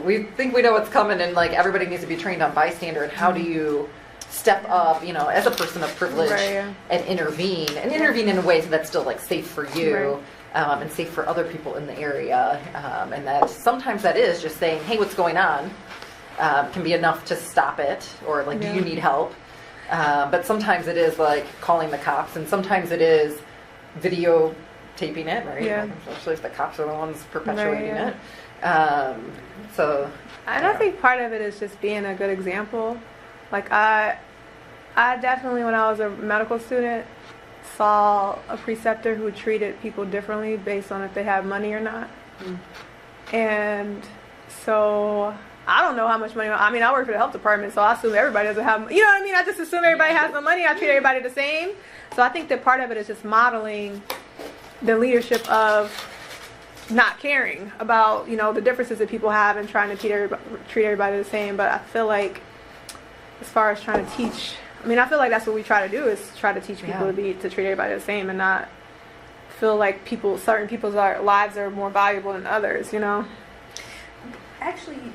we think we know what's coming, and like everybody needs to be trained on bystander and how do you step up, as a person of privilege and intervene in a way that's still like safe for you and safe for other people in the area, and that sometimes that is just saying, hey, what's going on, can be enough to stop it, or like, do you need help? But sometimes it is like calling the cops, and sometimes it is videotaping it, right? Yeah. Especially if the cops are the ones perpetuating it. And I think part of it is just being a good example. Like I definitely, when I was a medical student, saw a preceptor who treated people differently based on if they had money or not. And so I don't know how much money. I mean, I work for the health department, so I assume everybody doesn't have. You know what I mean? I just assume everybody has no money. I treat everybody the same. So I think that part of it is just modeling the leadership of not caring about the differences that people have and trying to treat everybody the same. But I feel like, as far as trying to teach, I feel like that's what we try to do, is try to teach people to treat everybody the same and not feel like certain people's lives are more valuable than others. Actually, you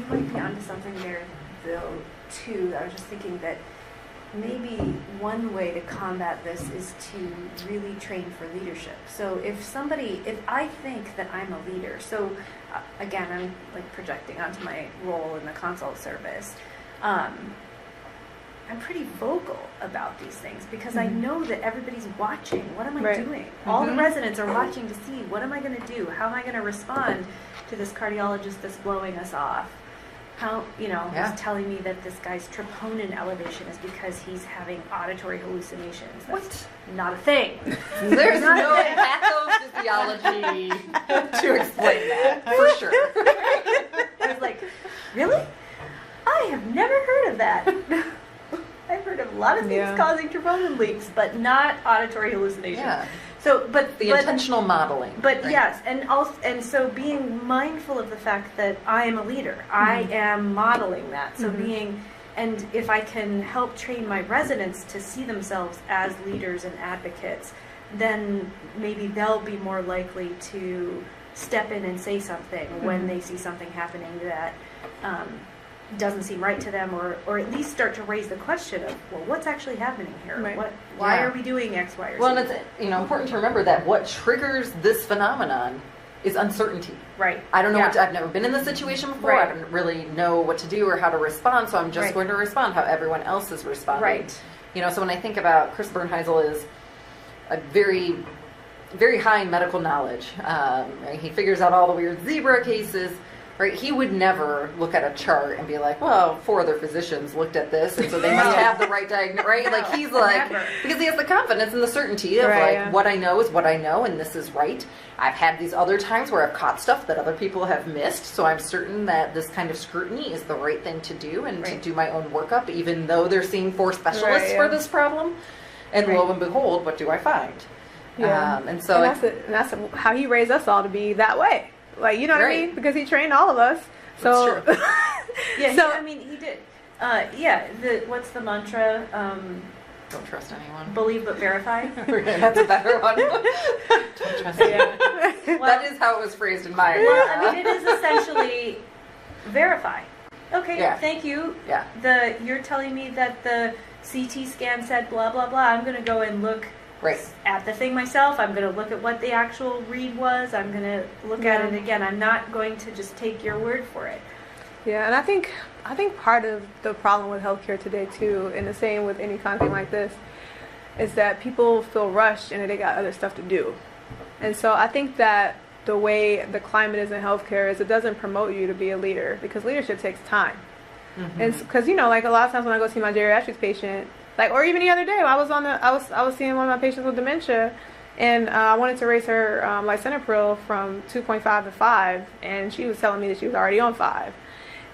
might be onto something there, though, too. I was just thinking that maybe one way to combat this is to really train for leadership. So if I think that I'm a leader, so again, I'm like projecting onto my role in the consult service, I'm pretty vocal about these things because I know that everybody's watching. What am I doing? All the residents are watching to see, what am I going to do? How am I going to respond to this cardiologist that's blowing us off? How, he's telling me that this guy's troponin elevation is because he's having auditory hallucinations. That's not a thing. There's no pathophysiology to explain that, for sure. I was like, really? I have never heard of that. I've heard of a lot of things causing troponin leaks, but not auditory hallucinations. Yeah. but The intentional modeling. But right? yes, and so being mindful of the fact that I am a leader, I am modeling that. So and if I can help train my residents to see themselves as leaders and advocates, then maybe they'll be more likely to step in and say something when they see something happening that doesn't seem right to them, or at least start to raise the question of, well, what's actually happening here? Right. Why Yeah. are we doing X, Y, or Z? Well, and it's important to remember that what triggers this phenomenon is uncertainty. Right. I don't know. Yeah. I've never been in this situation before. Right. I don't really know what to do or how to respond, so I'm just Right. going to respond how everyone else is responding. Right. So when I think about Chris Bernheisel is a very, very high in medical knowledge. Right? He figures out all the weird zebra cases. Right? He would never look at a chart and be like, well, 4 other physicians looked at this, and so they must have the right diagnosis, right? No, Like, he's like, never. because he has the confidence and the certainty of, Right, like, yeah. what I know is what I know, and this is right. I've had these other times where I've caught stuff that other people have missed, so I'm certain that this kind of scrutiny is the right thing to do, and to Right. do my own workup, even though they're seeing 4 specialists Right, for yeah. this problem. And Right. lo and behold, what do I find? Yeah. And so that's how he raised us all to be that way. Like, you know what I Right. mean? Because he trained all of us. So, Yeah, so he did. What's the mantra? don't trust anyone. Believe but verify. That's a better one. Don't trust anyone. That is how it was phrased in my. Well, I mean, it is essentially verify. Okay, Yeah. thank you. Yeah. You're telling me that the CT scan said blah blah blah. I'm going to go and look Right. at the thing myself. I'm going to look at what the actual read was. I'm going to look at it again. I'm not going to just take your word for it. yeah, and I think part of the problem with healthcare today too, and the same with any kind of thing like this, is that people feel rushed and that they got other stuff to do. And so I think that the way the climate is in healthcare is it doesn't promote you to be a leader, because leadership takes time. And because like a lot of times when I go see my geriatrics patient, like, or even the other day I was seeing one of my patients with dementia, and I wanted to raise her lisinopril from 2.5 to 5, and she was telling me that she was already on 5.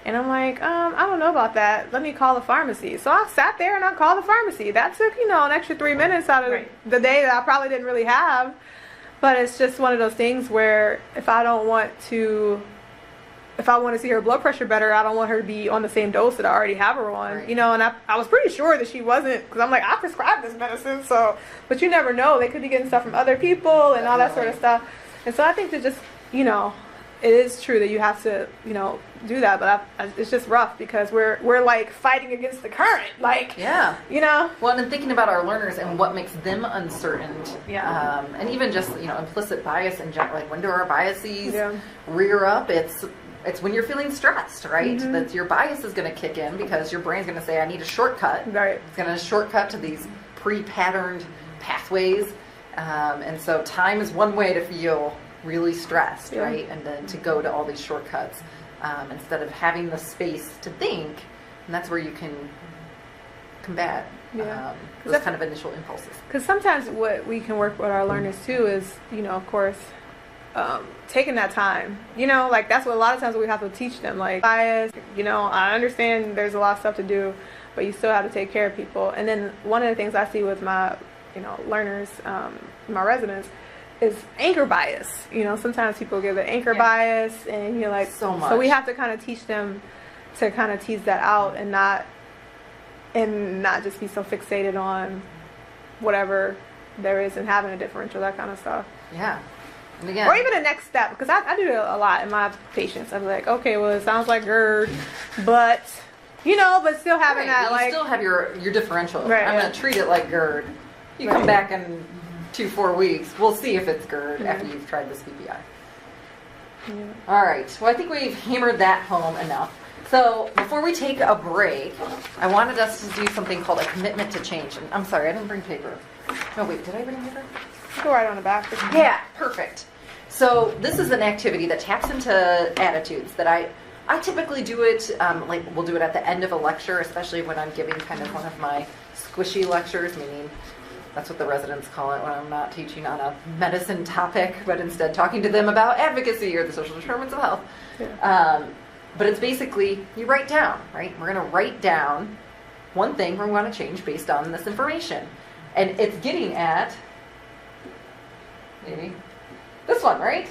And I'm like, I don't know about that. Let me call the pharmacy. So I sat there and I called the pharmacy. That took, an extra 3 minutes out of Right. the day that I probably didn't really have. But it's just one of those things where if I want to see her blood pressure better, I don't want her to be on the same dose that I already have her on. Right. And I was pretty sure that she wasn't, because I'm like, I prescribed this medicine. So, but you never know. They could be getting stuff from other people and all that sort of stuff. And so I think that just, it is true that you have to, do that, but it's just rough because we're like fighting against the current, like, Yeah. Well, and thinking about our learners and what makes them uncertain. Yeah. And even just, implicit bias in general, like when do our biases Yeah. rear up? It's when you're feeling stressed, right? That your bias is going to kick in because your brain's going to say, I need a shortcut. Right. It's going to shortcut to these pre-patterned pathways. And so time is one way to feel really stressed, Yeah. right? And then to go to all these shortcuts instead of having the space to think. And that's where you can combat Yeah. those kind of initial impulses. Because sometimes what we can work with our learners too is, of course, taking that time. Like that's what a lot of times we have to teach them. Like bias, I understand there's a lot of stuff to do, but you still have to take care of people. And then one of the things I see with my, learners, my residents, is anchor bias. Sometimes people get the anchor bias, and you're like, So much. So we have to kind of teach them to kind of tease that out and not just be so fixated on whatever there is and having a differential, that kind of stuff. Yeah. And again, Or even the next step, because I do it a lot in my patients. I'm like, okay, well, it sounds like GERD, but but still having right, that, you like, still have your differential. Right, I'm yeah. going to treat it like GERD. You Right. come back in 2-4 weeks. We'll see if it's GERD after you've tried this PPI. All right. Well, I think we've hammered that home enough. So before we take a break, I wanted us to do something called a commitment to change. And I'm sorry, I didn't bring paper. No, wait, did I bring paper? go right on the back. Yeah, perfect. So this is an activity that taps into attitudes that I typically do it, like we'll do it at the end of a lecture, especially when I'm giving kind of one of my squishy lectures, meaning that's what the residents call it when I'm not teaching on a medicine topic, but instead talking to them about advocacy or the social determinants of health. Yeah. But it's basically, you write down, right? We're going to write down one thing we want to change based on this information. And it's getting at maybe. This one, right?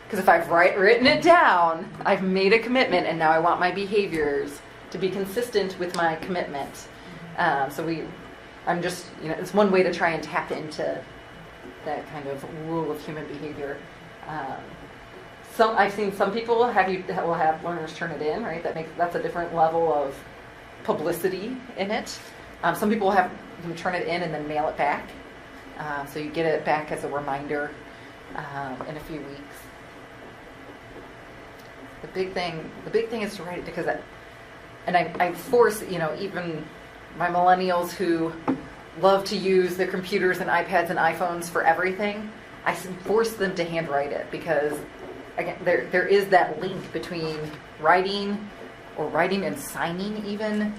Because if I've written it down, I've made a commitment, and now I want my behaviors to be consistent with my commitment. I'm just, it's one way to try and tap into that kind of rule of human behavior. I've seen some people will have learners turn it in, right? That's a different level of publicity in it. Some people will have them turn it in and then mail it back. So you get it back as a reminder in a few weeks. The big thing is to write it, because I force, even my millennials who love to use their computers and iPads and iPhones for everything, I force them to handwrite it, because again, there is that link between writing and signing even,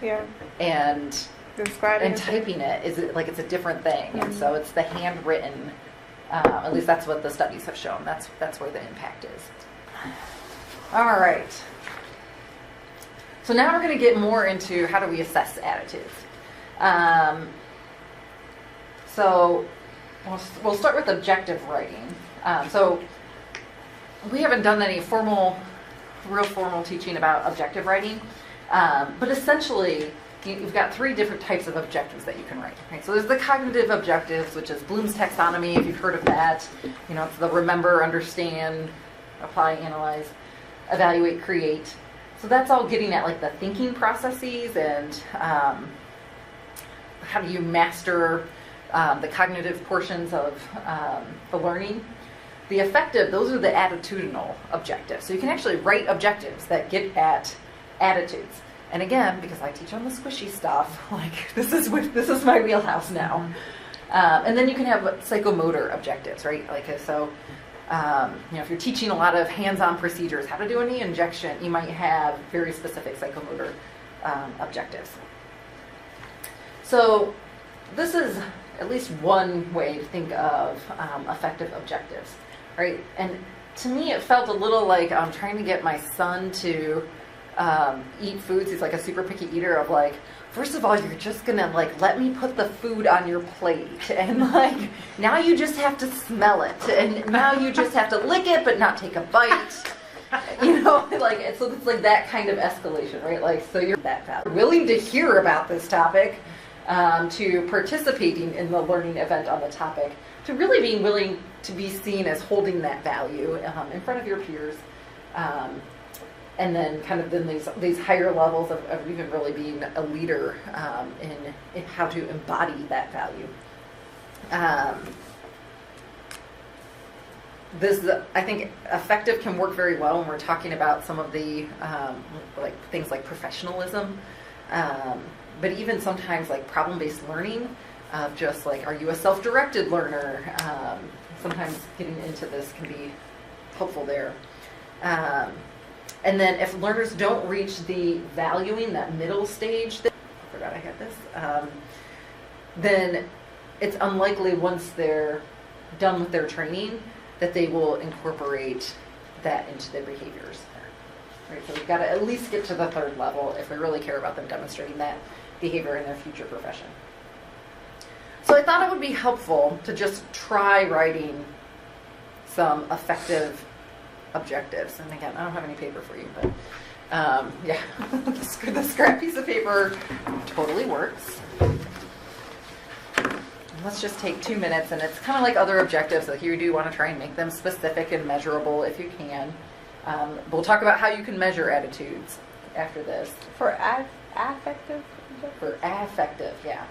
and describing and typing it is it's a different thing. And so it's the handwritten. At least that's what the studies have shown. That's where the impact is. All right. So now we're going to get more into how do we assess attitudes. So we'll start with objective writing. So we haven't done any real formal teaching about objective writing, but essentially you've got 3 different types of objectives that you can write. Right? So there's the cognitive objectives, which is Bloom's taxonomy, if you've heard of that. It's the remember, understand, apply, analyze, evaluate, create. So that's all getting at the thinking processes and how do you master the cognitive portions of the learning. The affective, those are the attitudinal objectives. So you can actually write objectives that get at attitudes. And again, because I teach on the squishy stuff, this is my wheelhouse now. And then you can have psychomotor objectives, right? If you're teaching a lot of hands-on procedures, how to do a knee injection, you might have very specific psychomotor objectives. So this is at least one way to think of affective objectives, right? And to me, it felt a little like I'm trying to get my son to eat foods. He's a super picky eater of first of all, you're just gonna let me put the food on your plate, and now you just have to smell it, and now you just have to lick it but not take a bite. So it's that kind of escalation, right? So you're willing to hear about this topic, to participating in the learning event on the topic, to really being willing to be seen as holding that value in front of your peers. And then these higher levels of even really being a leader in how to embody that value. I think affective can work very well when we're talking about some of the things like professionalism, but even sometimes problem-based learning of just are you a self-directed learner? Sometimes getting into this can be helpful there. And then if learners don't reach the valuing, that middle stage, I forgot I had this, then it's unlikely once they're done with their training that they will incorporate that into their behaviors. Right? So we've got to at least get to the 3rd level if we really care about them demonstrating that behavior in their future profession. So I thought it would be helpful to just try writing some effective objectives. And again, I don't have any paper for you, but the scrap piece of paper totally works. Let's just take 2 minutes, and it's kind of like other objectives. You do want to try and make them specific and measurable if you can. We'll talk about how you can measure attitudes after this. For affective? For affective, yeah.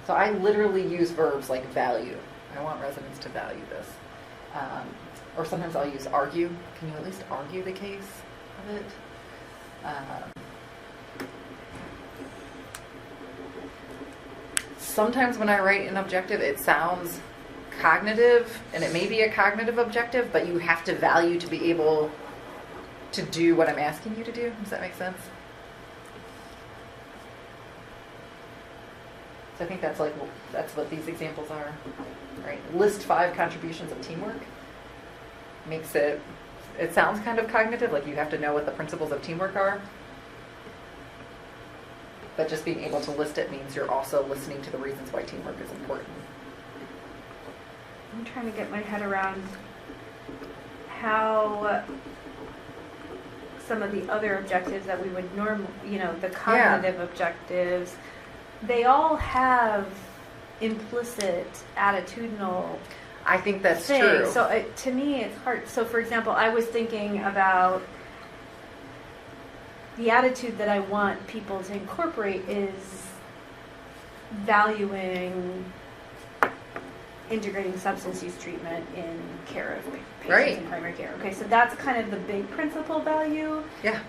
So I literally use verbs like value. I want residents to value this. Or sometimes I'll use argue. Can you at least argue the case of it? Sometimes when I write an objective, it sounds cognitive, and it may be a cognitive objective, but you have to value to be able to do what I'm asking you to do. Does that make sense? So I think that's what these examples are, right? List 5 contributions of teamwork. Makes it sounds kind of cognitive, you have to know what the principles of teamwork are. But just being able to list it means you're also listening to the reasons why teamwork is important. I'm trying to get my head around how some of the other objectives that we would the cognitive objectives, they all have implicit attitudinal I think that's things. true. So to me, it's hard. So for example, I was thinking about the attitude that I want people to incorporate is valuing integrating substance use treatment in care of patients Right. in primary care. Okay, so that's kind of the big principal value. Yeah.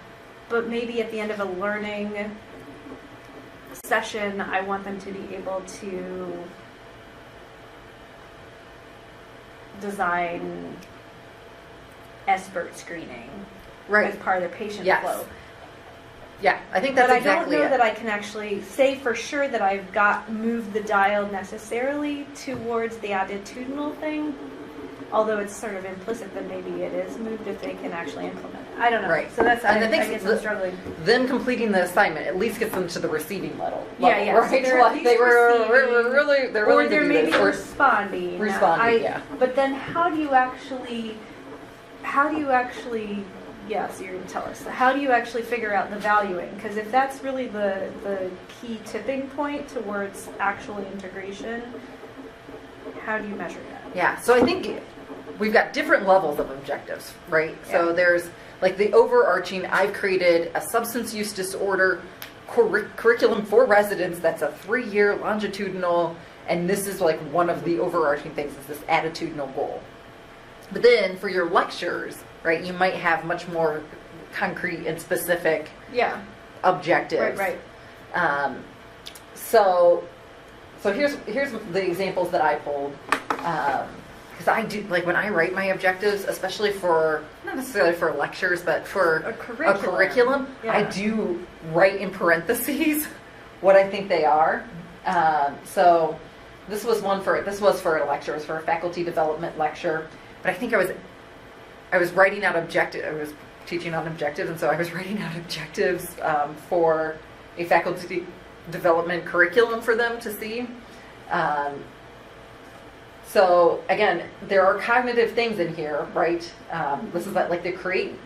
But maybe at the end of a learning session, I want them to be able to design SBIRT screening Right. as part of their patient Yes. flow. Yeah, I think that's But exactly I don't know it. that I can actually say for sure that I've moved the dial necessarily towards the attitudinal thing. Although it's sort of implicit that maybe it is moved if they can actually implement it. I don't know. Right. So that's, And I I think guess the- I'm struggling. Them completing the assignment at least gets them to the receiving level. Yeah, yeah. So Right? they're at Like least they were receiving, really, they're or willing to they're do maybe this. Or responding. responding, yeah. But then how do you actually, yes, you're going to tell us. So how do you actually figure out the valuing? Because if that's really the key tipping point towards actual integration, how do you measure that? Yeah, so I think we've got different levels of objectives, right? So Yeah. there's like the overarching, I've created a substance use disorder curriculum for residents that's a 3-year longitudinal, and this is like one of the overarching things is this attitudinal goal. But then for your lectures, right, you might have much more concrete and specific Yeah. objectives. Right. So here's the examples that I pulled. Because I do, like when I write my objectives, especially for, not necessarily for lectures, but for A curriculum. I Yeah. do write in parentheses what I think they are. So this was for a lecture, it was for a faculty development lecture. But I think I was writing out I was teaching on objectives, and so I was writing out objectives for a faculty development curriculum for them to see. So again, there are cognitive things in here, right? This is like the create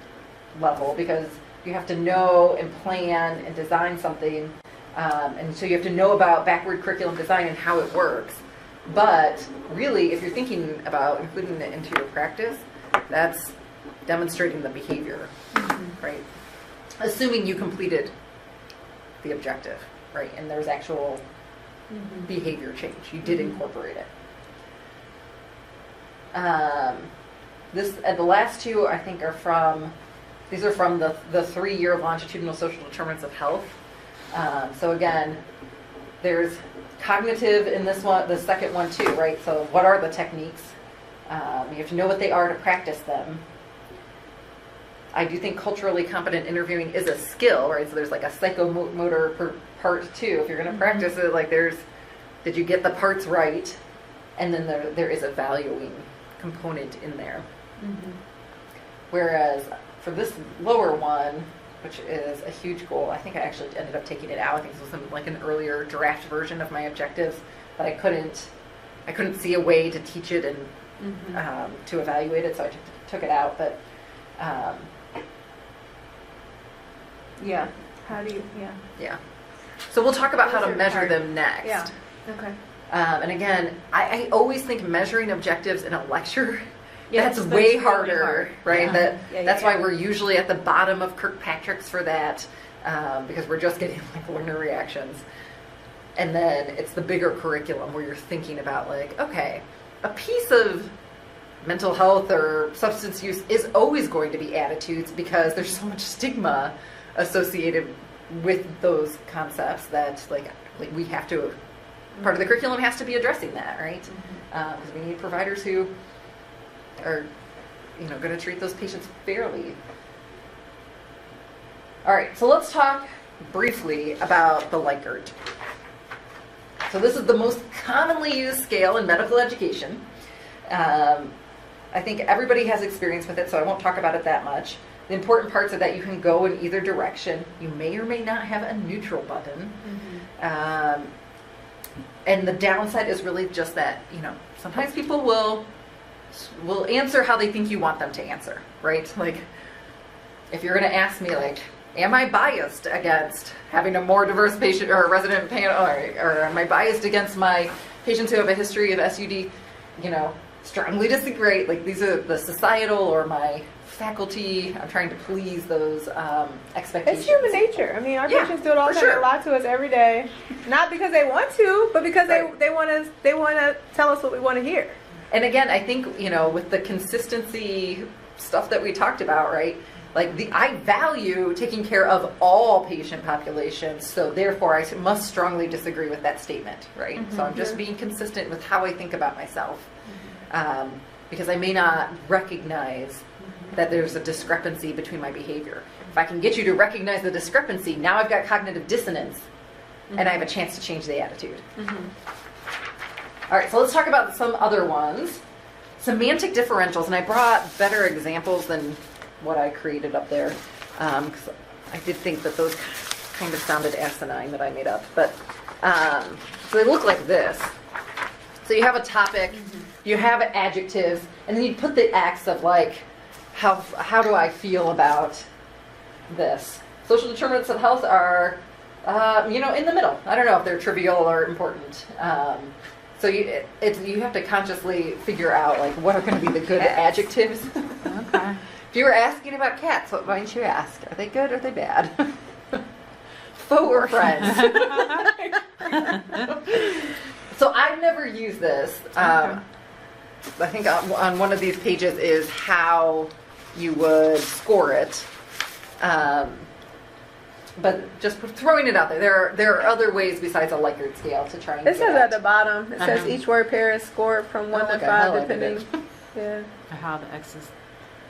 level, because you have to know and plan and design something. And so you have to know about backward curriculum design and how it works. But really, if you're thinking about including it into your practice, that's demonstrating the behavior, right? Assuming you completed the objective, right? And there's actual behavior change. You did incorporate it. The last two I think are from the 3-year longitudinal social determinants of health. So again, there's cognitive in this one, the second one too, right? So what are the techniques? You have to know what they are to practice them. I do think culturally competent interviewing is a skill, right? So there's like a psychomotor part too. If you're going to practice it, like did you get the parts right? And then there is a valuing component in there. Whereas for this lower one, which is a huge goal, I think I actually ended up taking it out. I think this was like an earlier draft version of my objectives, but I couldn't see a way to teach it and to evaluate it, so I took it out. But Yeah. How do you, yeah. So we'll talk about how Those to are measure hard. them next. Yeah. Okay. And again, I always think measuring objectives in a lecture, Yeah, that's that's way really harder, hard. right? Yeah. That's why we're usually at the bottom of Kirkpatrick's for that, because we're just getting like learner reactions. And then it's the bigger curriculum where you're thinking about like, okay, a piece of mental health or substance use is always going to be attitudes, because there's so much stigma associated with those concepts that like we have to, part of the curriculum has to be addressing that, right? Because we need providers who are, going to treat those patients fairly. All right, so let's talk briefly about the Likert. So this is the most commonly used scale in medical education. I think everybody has experience with it, so I won't talk about it that much. The important parts are that you can go in either direction. You may or may not have a neutral button. And the downside is really just that, sometimes people will answer how they think you want them to answer, right? Like, if you're going to ask me, like, am I biased against having a more diverse patient or resident panel, or am I biased against my patients who have a history of SUD, strongly disagree. Like, these are the societal or my faculty. I'm trying to please those expectations. It's human nature. I mean, our patients do it all the time. They lie to us every day, not because they want to, but because they want to tell us what we want to hear. And again, I think with the consistency stuff that we talked about, right? Like, I value taking care of all patient populations, so therefore I must strongly disagree with that statement, right? So I'm just being consistent with how I think about myself, because I may not recognize that there's a discrepancy between my behavior. If I can get you to recognize the discrepancy, now I've got cognitive dissonance, and I have a chance to change the attitude. All right, so let's talk about some other ones. Semantic differentials, and I brought better examples than what I created up there, because I did think that those kind of sounded asinine that I made up. But so they look like this. So you have a topic, you have adjectives, and then you put the X of like, how do I feel about this? Social determinants of health are, in the middle. I don't know if they're trivial or important. So you have to consciously figure out like what are going to be the good adjectives. Okay. If you were asking about cats, what might you ask? Are they good or are they bad? Foe or friends? So I've never used this. I think on one of these pages is how you would score it. But just throwing it out there. There are other ways besides a Likert scale to try and It says at the bottom, it says each word pair is scored from 1 to 5, depending. Yeah. How the X is.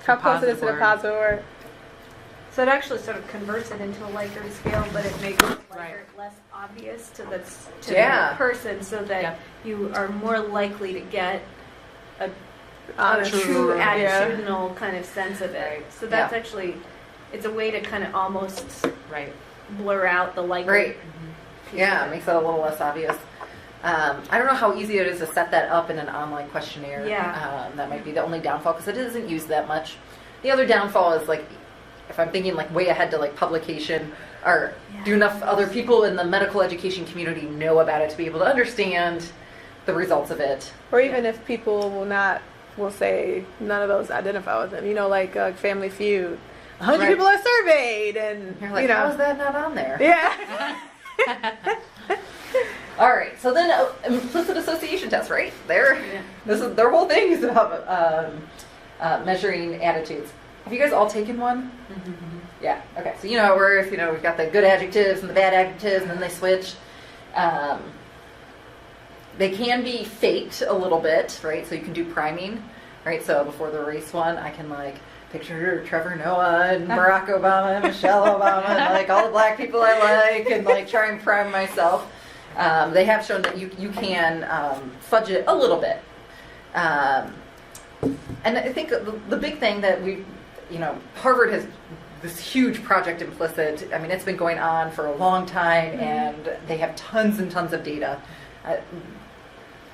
How close it is to the positive word. So it actually sort of converts it into a Likert scale, but it makes Likert less obvious to the person, so that you are more likely to get a true attitudinal kind of sense of it. So that's actually, it's a way to kind of almost blur out the Likert. Right. Yeah, it makes it a little less obvious. I don't know how easy it is to set that up in an online questionnaire. Yeah. That might be the only downfall, because it isn't used that much. The other downfall is like, if I'm thinking like way ahead to like publication, or do enough other people in the medical education community know about it to be able to understand the results of it. Or even if people will say none of those identify with them. Like Family Feud. 100 people are surveyed, and you're like, how is that not on there? Yeah. All right, so then implicit association test, right? This is their whole thing is about measuring attitudes. Have you guys all taken one? Yeah. Okay. So where if we've got the good adjectives and the bad adjectives, and then they switch. They can be faked a little bit, right? So you can do priming, right? So before the race one, I can like picture Trevor Noah and Barack Obama and Michelle Obama and like all the black people I like, and like try and prime myself. They have shown that you can fudge it a little bit. And I think the big thing that Harvard has this huge project Implicit. I mean, it's been going on for a long time, and they have tons and tons of data.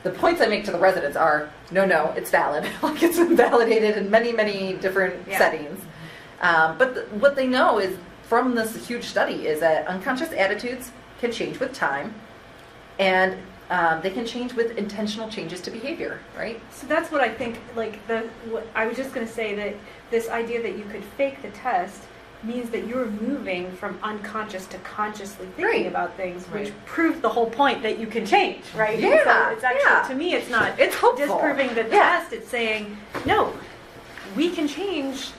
The points I make to the residents are, no, it's valid. Like, it's been validated in many, many different settings. But what they know is, from this huge study, is that unconscious attitudes can change with time, and they can change with intentional changes to behavior, right? So that's what I think, I was just going to say that this idea that you could fake the test means that you're moving from unconscious to consciously thinking about things, which proves the whole point that you can change, right? Yeah. So it's actually, to me, it's not it's hopeful. disproving the test. It's saying, no, we can change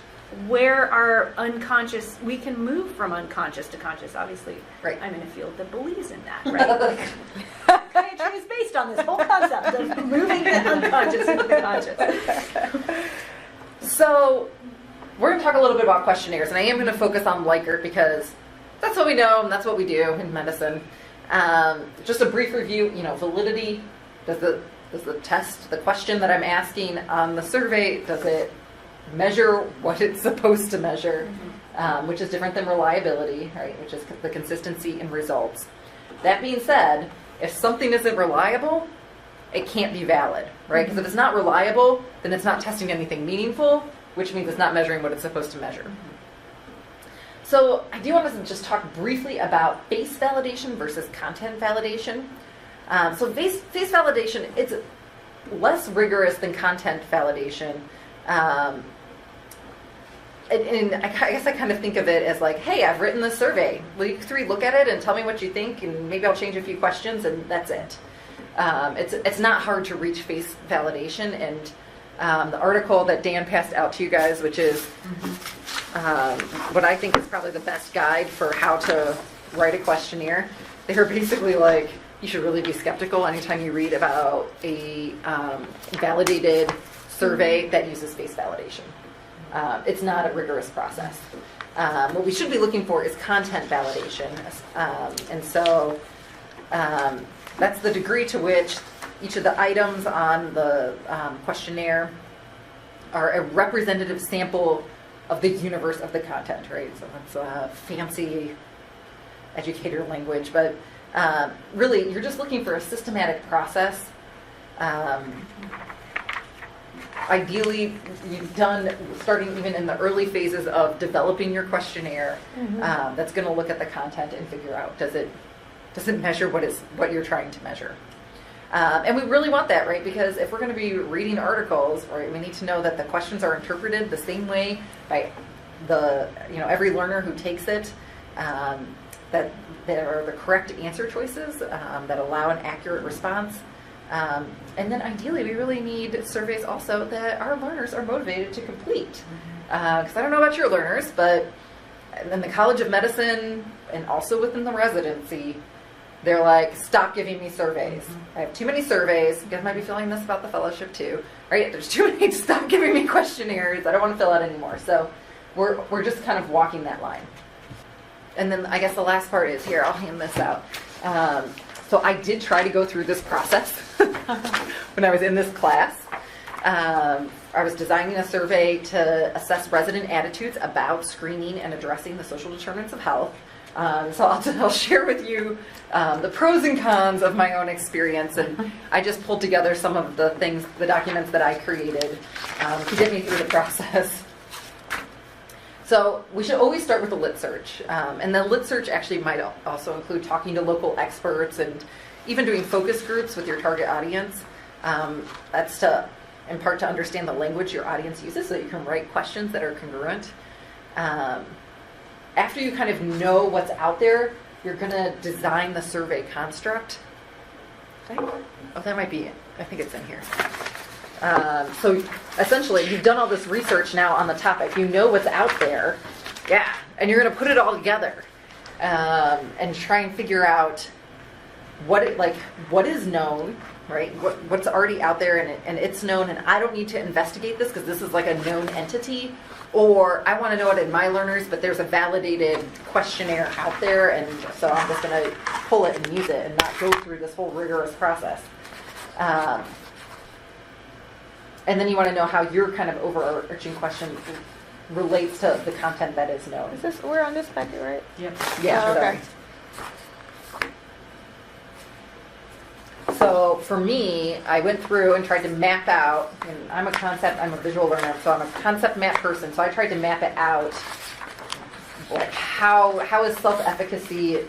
where our unconscious, we can move from unconscious to conscious. Obviously, I'm in a field that believes in that, right? Psychiatry is based on this whole concept of moving the unconscious into the conscious. So we're going to talk a little bit about questionnaires, and I am going to focus on Likert because that's what we know and that's what we do in medicine. Just a brief review, validity. Does the test, the question that I'm asking on the survey, does it measure what it's supposed to measure, which is different than reliability, right? Which is the consistency in results. That being said, if something isn't reliable, it can't be valid, right? Because if it's not reliable, then it's not testing anything meaningful, which means it's not measuring what it's supposed to measure. So I do want to just talk briefly about face validation versus content validation. So face validation, it's less rigorous than content validation. And I guess I kind of think of it as like, hey, I've written this survey. Will you three look at it and tell me what you think, and maybe I'll change a few questions, and that's it. It's not hard to reach face validation, and the article that Dan passed out to you guys, which is what I think is probably the best guide for how to write a questionnaire. They're basically like, you should really be skeptical anytime you read about a validated survey that uses face validation. It's not a rigorous process. What we should be looking for is content validation. And so that's the degree to which each of the items on the questionnaire are a representative sample of the universe of the content, right? So that's fancy educator language, but really you're just looking for a systematic process. Ideally, you've done, starting even in the early phases of developing your questionnaire, that's going to look at the content and figure out, does it measure what you're trying to measure? And we really want that, right? Because if we're going to be reading articles, right, we need to know that the questions are interpreted the same way by every learner who takes it, that there are the correct answer choices that allow an accurate response. And then ideally, we really need surveys also that our learners are motivated to complete. Because I don't know about your learners, but in the College of Medicine and also within the residency, they're like, stop giving me surveys. I have too many surveys. You guys might be feeling this about the fellowship too, right? There's too many. Stop giving me questionnaires. I don't want to fill out anymore. So we're just kind of walking that line. And then I guess the last part is here. I'll hand this out. So I did try to go through this process when I was in this class. I was designing a survey to assess resident attitudes about screening and addressing the social determinants of health. So I'll share with you the pros and cons of my own experience, and I just pulled together some of the documents that I created to get me through the process. So we should always start with a lit search, and the lit search actually might also include talking to local experts and even doing focus groups with your target audience. That's in part to understand the language your audience uses so that you can write questions that are congruent. After you kind of know what's out there, you're going to design the survey construct. Oh, that might be it. I think it's in here. So essentially, you've done all this research now on the topic. You know what's out there. Yeah. And you're going to put it all together and try and figure out what is known, right? What's already out there and it's known, and I don't need to investigate this because this is like a known entity. Or I want to know it in my learners, but there's a validated questionnaire out there, and so I'm just going to pull it and use it and not go through this whole rigorous process. And then you want to know how your kind of overarching question relates to the content that is known. We're on this packet, right? Yep. Yeah. Oh, okay. So for me, I went through and tried to map out, and I'm a visual learner, so I'm a concept map person, so I tried to map it out, like how is self-efficacy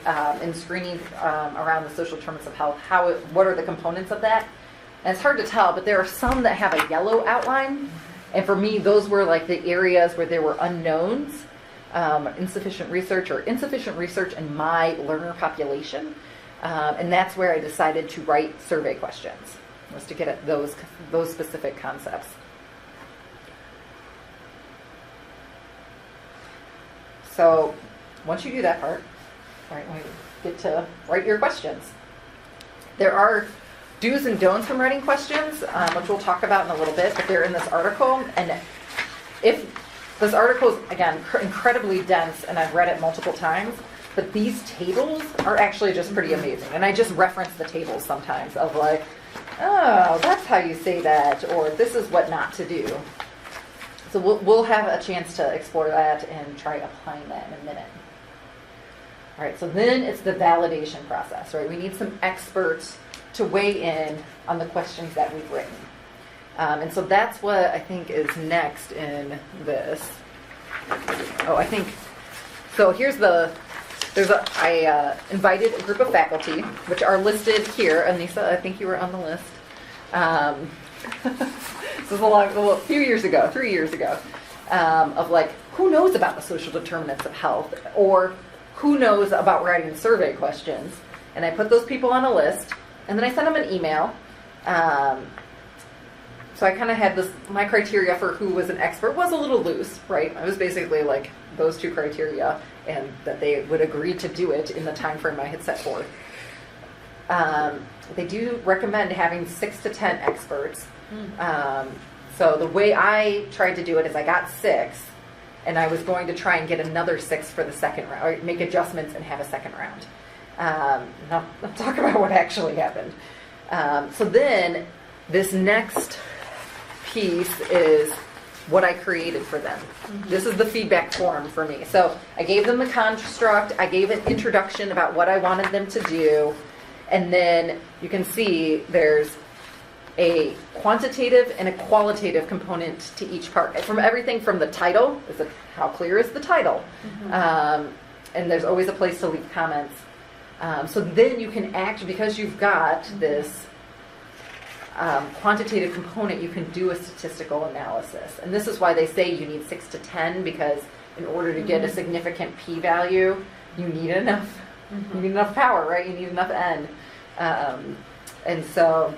in screening around the social determinants of health, what are the components of that? And it's hard to tell, but there are some that have a yellow outline, and for me, those were like the areas where there were unknowns, insufficient research in my learner population. And that's where I decided to write survey questions, was to get at those specific concepts. So once you do that part, right, we get to write your questions. There are do's and don'ts from writing questions, which we'll talk about in a little bit, but they're in this article. And if this article is, again, incredibly dense, and I've read it multiple times, but these tables are actually just pretty amazing. And I just reference the tables sometimes of like, oh, that's how you say that, or this is what not to do. So we'll have a chance to explore that and try applying that in a minute. All right, so then it's the validation process, right? We need some experts to weigh in on the questions that we've written. And so that's what I think is next in this. Oh, I think, so here's I invited a group of faculty, which are listed here. Anissa, I think you were on the list. This was a few years ago, 3 years ago, of like, who knows about the social determinants of health, or who knows about writing survey questions. And I put those people on a list, and then I sent them an email. So I kind of had my criteria for who was an expert was a little loose, right? I was basically like those two criteria, and that they would agree to do it in the time frame I had set forth. They do recommend having 6 to 10 experts. So the way I tried to do it is I got 6, and I was going to try and get another 6 for the second round, or make adjustments and have a second round. I'll talk about what actually happened. So then this next piece is what I created for them. This is the feedback form for me. So I gave them the construct, I gave an introduction about what I wanted them to do, and then you can see there's a quantitative and a qualitative component to each part. From everything from the title, how clear is the title? And there's always a place to leave comments. So then you can because you've got this quantitative component, you can do a statistical analysis. And this is why they say you need 6 to 10, because in order to get a significant p-value, you need enough. You need enough power, right? You need enough n. And so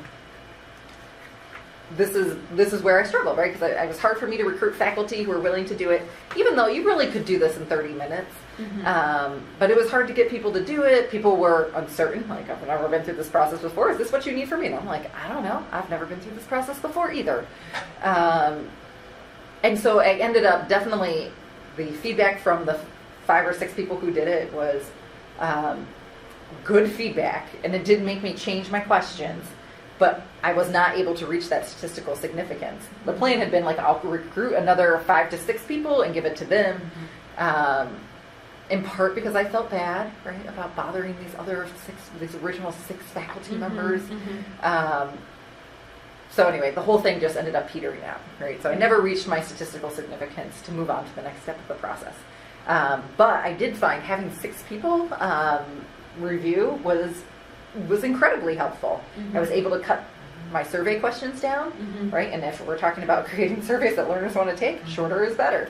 this is where I struggled, right? Because it was hard for me to recruit faculty who were willing to do it, even though you really could do this in 30 minutes. But it was hard to get people to do it. People were uncertain, like, I've never been through this process before. Is this what you need from me? And I'm like, I don't know. I've never been through this process before either. And so I ended up definitely, the feedback from the 5 or 6 people who did it was good feedback, and it did make me change my questions, but I was not able to reach that statistical significance. The plan had been like, I'll recruit another 5 to 6 people and give it to them, in part because I felt bad, right, about bothering these original 6 faculty members. So anyway, the whole thing just ended up petering out, right? So I never reached my statistical significance to move on to the next step of the process. But I did find having 6 people review was incredibly helpful. I was able to cut my survey questions down, right? And if we're talking about creating surveys that learners want to take, shorter is better.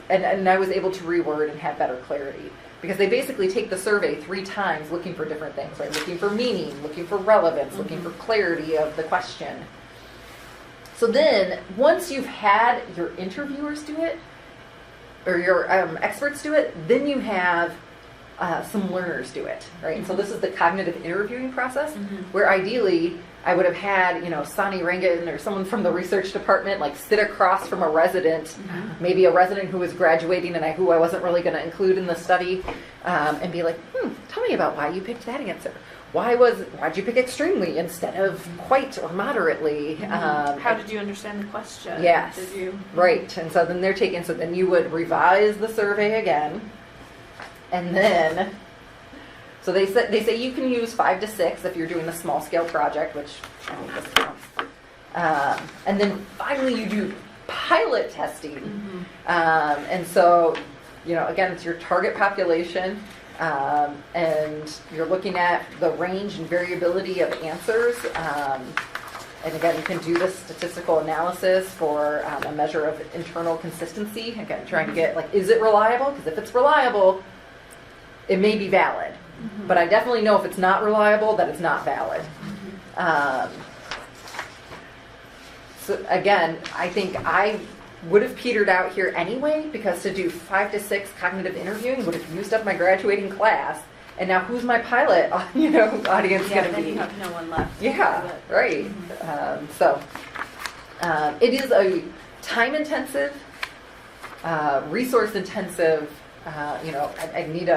And I was able to reword and have better clarity, because they basically take the survey 3 times looking for different things, right? Looking for meaning, looking for relevance, looking for clarity of the question. So then, once you've had your interviewers do it, or your experts do it, then you have some learners do it, right? And so this is the cognitive interviewing process, where ideally I would have had, Sani Rangan or someone from the research department like sit across from a resident, maybe a resident who was graduating and who I wasn't really going to include in the study, and be like, tell me about why you picked that answer. Why'd you pick extremely instead of quite or moderately? How did you understand the question? Yes. Did you? Right. And so then then you would revise the survey again. And then, so they say you can use 5 to 6 if you're doing a small scale project, which I think this counts. And then finally you do pilot testing. And so, again, it's your target population. And you're looking at the range and variability of answers. And again, you can do this statistical analysis for a measure of internal consistency. Again, trying to get, is it reliable? Because if it's reliable, it may be valid. But I definitely know if it's not reliable, that it's not valid. So again, I think I would have petered out here anyway, because to do 5 to 6 cognitive interviewing would have used up my graduating class. And now who's my pilot, audience going to then be? you have no one left. Yeah, right. So it is a time-intensive, resource-intensive, I need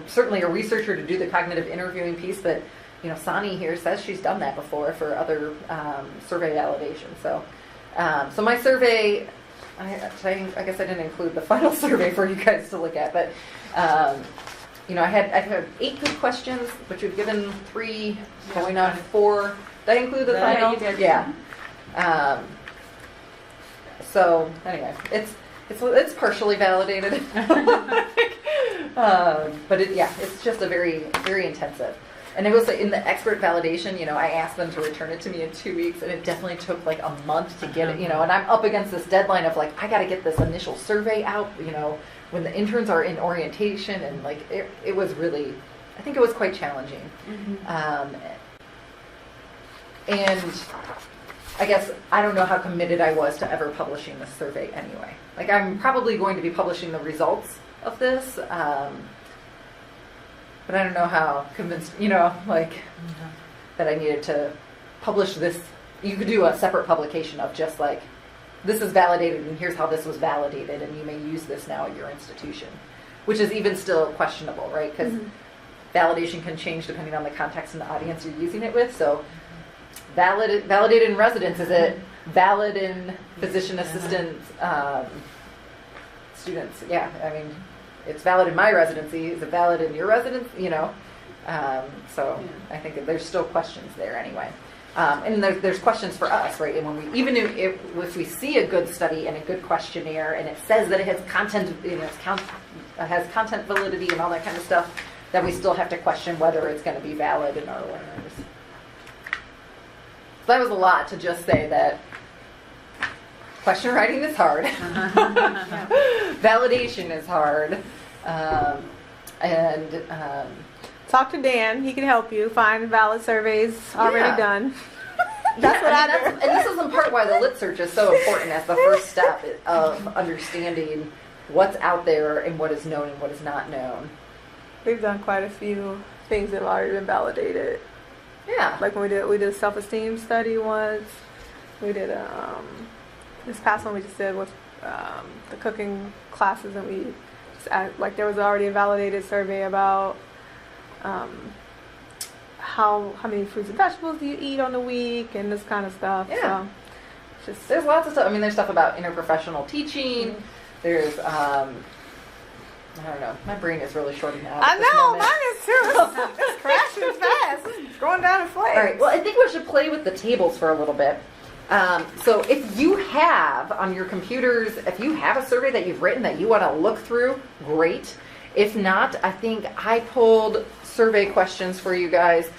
certainly a researcher to do the cognitive interviewing piece, but, Sani here says she's done that before for other survey validation. So my survey, I guess I didn't include the final survey for you guys to look at, but I had 8 good questions, but you've given 3, going on 4. Did I include the Yeah, final? you did. Yeah. So anyway, it's partially validated, but it's just a very, very intensive. And it was in the expert validation, I asked them to return it to me in 2 weeks, and it definitely took like a month to get it, and I'm up against this deadline of like, I got to get this initial survey out, when the interns are in orientation, and like, it was really, I think it was quite challenging. And I guess I don't know how committed I was to ever publishing this survey anyway. Like, I'm probably going to be publishing the results of this, but I don't know how convinced, that I needed to publish this. You could do a separate publication of just like, this is validated and here's how this was validated and you may use this now at your institution, which is even still questionable, right? Because validation can change depending on the context and the audience you're using it with. So validated in residence, is it valid in physician assistant students? Yeah, I mean, it's valid in my residency. Is it valid in your residence? So I think that there's still questions there anyway. And there's questions for us, right? And when if we see a good study and a good questionnaire, and it says that it has content, has content validity and all that kind of stuff, that we still have to question whether it's going to be valid in our learners. So that was a lot to just say that question writing is hard. Validation is hard. Talk to Dan. He can help you find valid surveys already done. That's what I do. And this is in part why the lit search is so important as the first step of understanding what's out there and what is known and what is not known. We've done quite a few things that have already been validated. Yeah. Like when we did a self-esteem study once. We did this past one we just did with the cooking classes, and we just like there was already a validated survey about how many fruits and vegetables do you eat on the week and this kind of stuff. Yeah. So just There's lots of stuff. I mean, there's stuff about interprofessional teaching. There's I don't know. My brain is really shorting out. I know, mine is too. It's crashing fast. It's going down in flames. All right. Well, I think we should play with the tables for a little bit. So if you have on your computers, if you have a survey that you've written that you want to look through, great. If not, I think I pulled survey questions for you guys.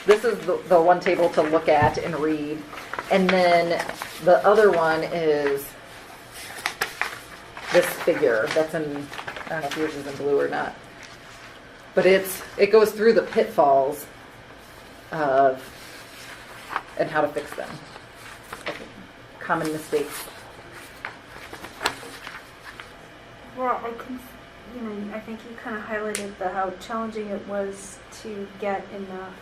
This is the one table to look at and read. And then the other one is this figure that's in, I don't know if yours is in blue or not. But it goes through the pitfalls of and how to fix them. Common mistakes. Well, I think you kind of highlighted how challenging it was to get enough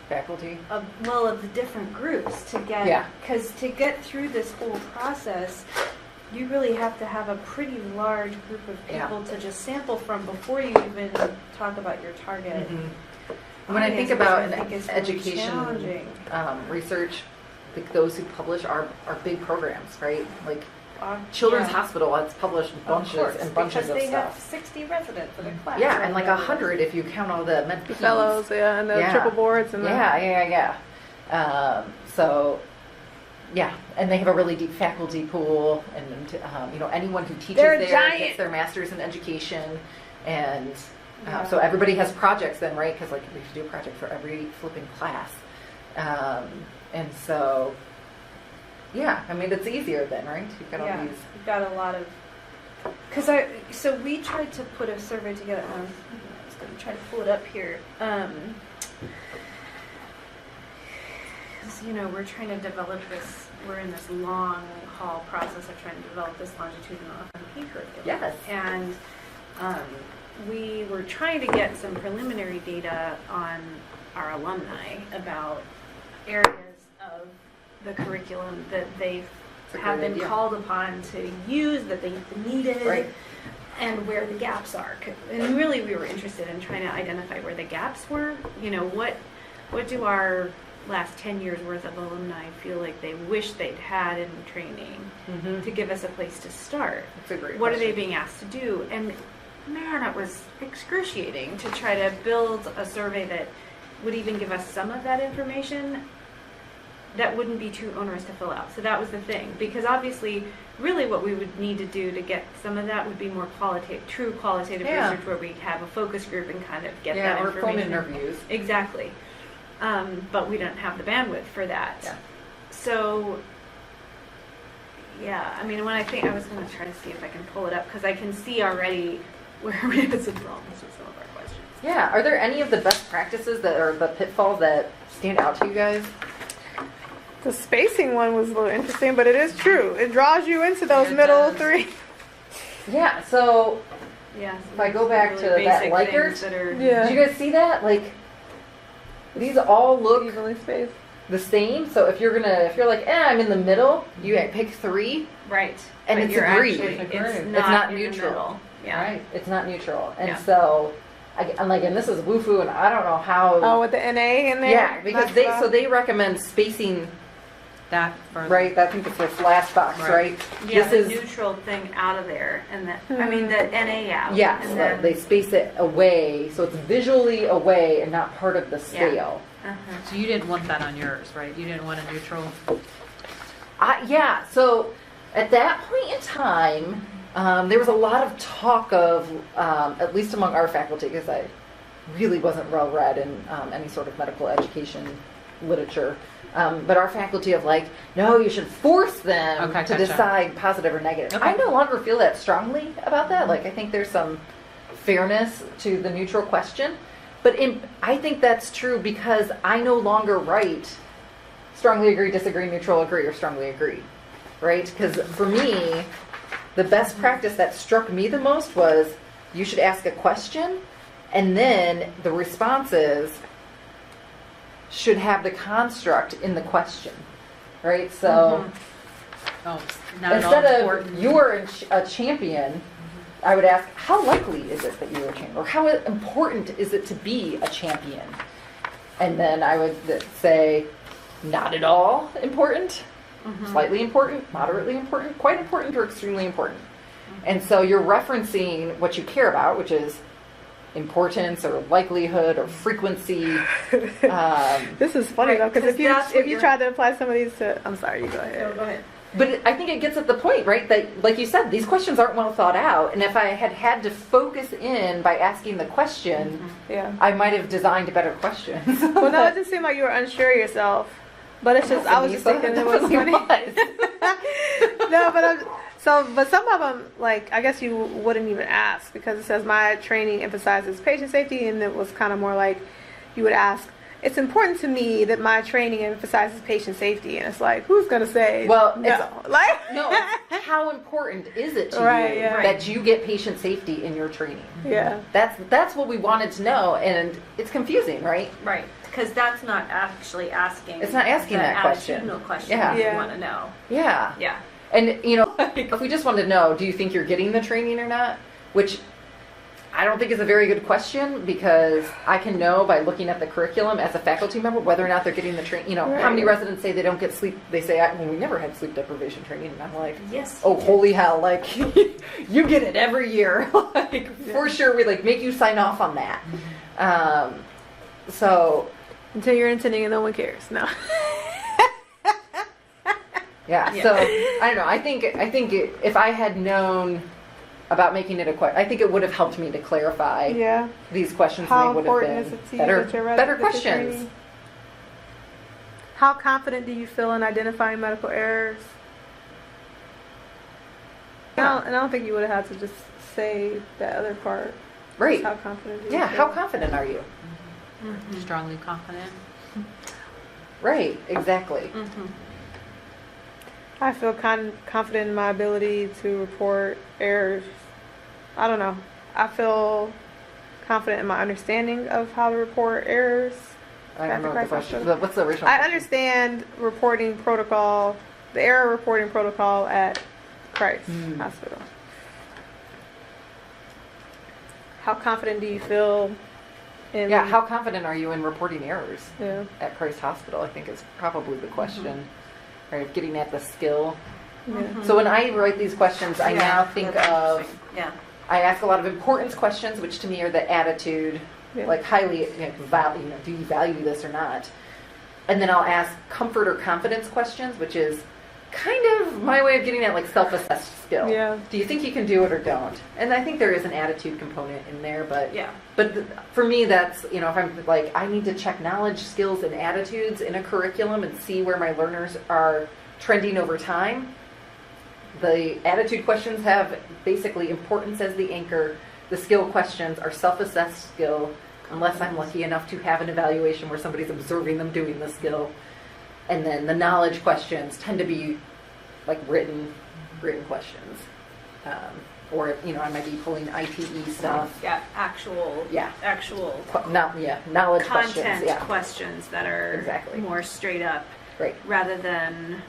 Faculty. of the different groups to get, Yeah. because to get through this whole process, you really have to have a pretty large group of people to just sample from before you even talk about your target. When I think audience, about which I think is really education challenging. Research, like those who publish are big programs, right? Like Children's Hospital has published bunches and bunches because of they stuff. have 60 residents in a class. Yeah, or and like whatever. 100 if you count all the med the fellows, and the Yeah. triple boards and the Yeah. So, yeah, and they have a really deep faculty pool, and anyone who teaches They're there giant. gets their master's in education, and Yeah. so everybody has projects then, right? Because like we should do a project for every flipping class, and so. Yeah, I mean, it's easier then, right? You've got all these. You've got a lot of So we tried to put a survey together. I was going to try to pull it up here. 'Cause, we're trying to develop this. We're in this long haul process of trying to develop this longitudinal FMP curriculum. Yes. And we were trying to get some preliminary data on our alumni about areas of the curriculum that they That's a have great been idea. call upon to use, that they needed, Right. and where the gaps are. And really, we were interested in trying to identify where the gaps were. What do our last 10 years worth of alumni feel like they wish they'd had in training to give us a place to start? That's a great What are they question. being asked to do? And man, it was excruciating to try to build a survey that would even give us some of that information that wouldn't be too onerous to fill out. So that was the thing, because obviously, really what we would need to do to get some of that would be more true qualitative Yeah. research, where we have a focus group and kind of get Yeah, that or phone information. interviews. Exactly. But we don't have the bandwidth for that. Yeah. So, yeah, I mean, I was going to try to see if I can pull it up, because I can see already where we have some problems with some of our questions. Yeah. Are there any of the best practices that are the pitfalls that stand out to you guys? The spacing one was a little interesting, but it is true. It draws you into those It middle does. three. Yeah. So Yeah. If I go back to that basic Likert, things that are, Yeah. did you guys see that? Like, these all look Evenly spaced. the same. So if you're like, I'm in the middle, you pick 3. right. And But it's you're agreed. actually- It's It's agreed. not, It's not in the neutral. middle. Yeah. Right? It's not neutral. And Yeah. so, I'm like, and this is woofu, and I don't know how. Oh, with the NA in there? yeah, because That's they recommend spacing, That for right? I think it's this last box, Right. right? Yeah, This the is neutral thing out of there, and the NA out. yes, and then, they space it away, so it's visually away and not part of the Yeah. scale. So you didn't want that on yours, right? You didn't want a neutral. Yeah, so at that point in time, there was a lot of talk of, at least among our faculty, because I really wasn't well read in any sort of medical education literature, but our faculty of like, no, you should force them Okay, to gotcha. decide positive or negative. Okay. I no longer feel that strongly about that. Like, I think there's some fairness to the neutral question, but I think that's true because I no longer write strongly agree, disagree, neutral, agree, or strongly agree, right? Because for me, the best practice that struck me the most was you should ask a question, and then the responses should have the construct in the question, right? So Oh, not at all instead of important. you're a champion, I would ask, how likely is it that you're a champion? Or how important is it to be a champion? And then I would say, not at all important, slightly important, moderately important, quite important, or extremely important. And so you're referencing what you care about, which is importance or likelihood or frequency. This is funny Right, though, because 'cause that's what if you you're- try to apply some of these to, I'm sorry, you go ahead. Go ahead. But I think it gets at the point, right, that, like you said, these questions aren't well thought out. And if I had to focus in by asking the question, Yeah. I might have designed better questions. Well, no, it just seemed like you were unsure of yourself. But it's just, I was just thinking it was funny. No, but some of them, like, I guess you wouldn't even ask because it says my training emphasizes patient safety, and it was kind of more like you would ask, it's important to me that my training emphasizes patient safety, and it's like, who's gonna say Well, no? it's- Like, No, it's how important is it to Right, you yeah. that you get patient safety in your training? yeah, That's what we wanted to know, and it's confusing, right? Right, because that's not actually asking. It's not asking the that question. attitudinal question Yeah. you Yeah. want to know. Yeah. Yeah. And, if we just wanted to know, do you think you're getting the training or not? Which I don't think is a very good question because I can know by looking at the curriculum as a faculty member whether or not they're getting the training. How many Right. residents say they don't get sleep? They say, well, we never had sleep deprivation training. And I'm like, Yes. oh, holy hell, like, you get it every year. Like, for sure, we, like, make you sign off on that. So, until you're intending and no one cares. No. yeah, Yeah. so, I don't know. I think if I had known about making it a question, I think it would have helped me to clarify Yeah. these questions. How and they would important have is been it to you better, that you're better that you're questions. training? How confident do you feel in identifying medical errors? And I don't think you would have had to just say that other part. Right. How confident do you Yeah, feel? how confident are you? Strongly confident. Right, exactly. I feel confident in my ability to report errors. I don't know. I feel confident in my understanding of how to report errors. I don't know what the Christ question. Hospital. What's the original? I question? understand reporting protocol, the error reporting protocol at Christ Hospital. How confident do you feel in? Yeah, how confident are you in reporting errors Yeah. at Christ Hospital? I think is probably the question. Right, getting at the skill. Yeah. So when I write these questions, I now think of. Yeah. I ask a lot of importance questions, which to me are the attitude, Yeah. like highly, do you value this or not? And then I'll ask comfort or confidence questions, which is kind of my way of getting at like self-assessed skill. Yeah. Do you think you can do it or don't? And I think there is an attitude component in there, but Yeah. for me, that's, if I'm like, I need to check knowledge, skills, and attitudes in a curriculum and see where my learners are trending over time. The attitude questions have basically importance as the anchor. The skill questions are self-assessed skill, unless I'm lucky enough to have an evaluation where somebody's observing them doing the skill. And then the knowledge questions tend to be like written questions. Or, I might be pulling ITE stuff. Yeah. Actual. Yeah. Actual Knowledge content questions. Yeah, questions that are Exactly. more straight up, right. rather than.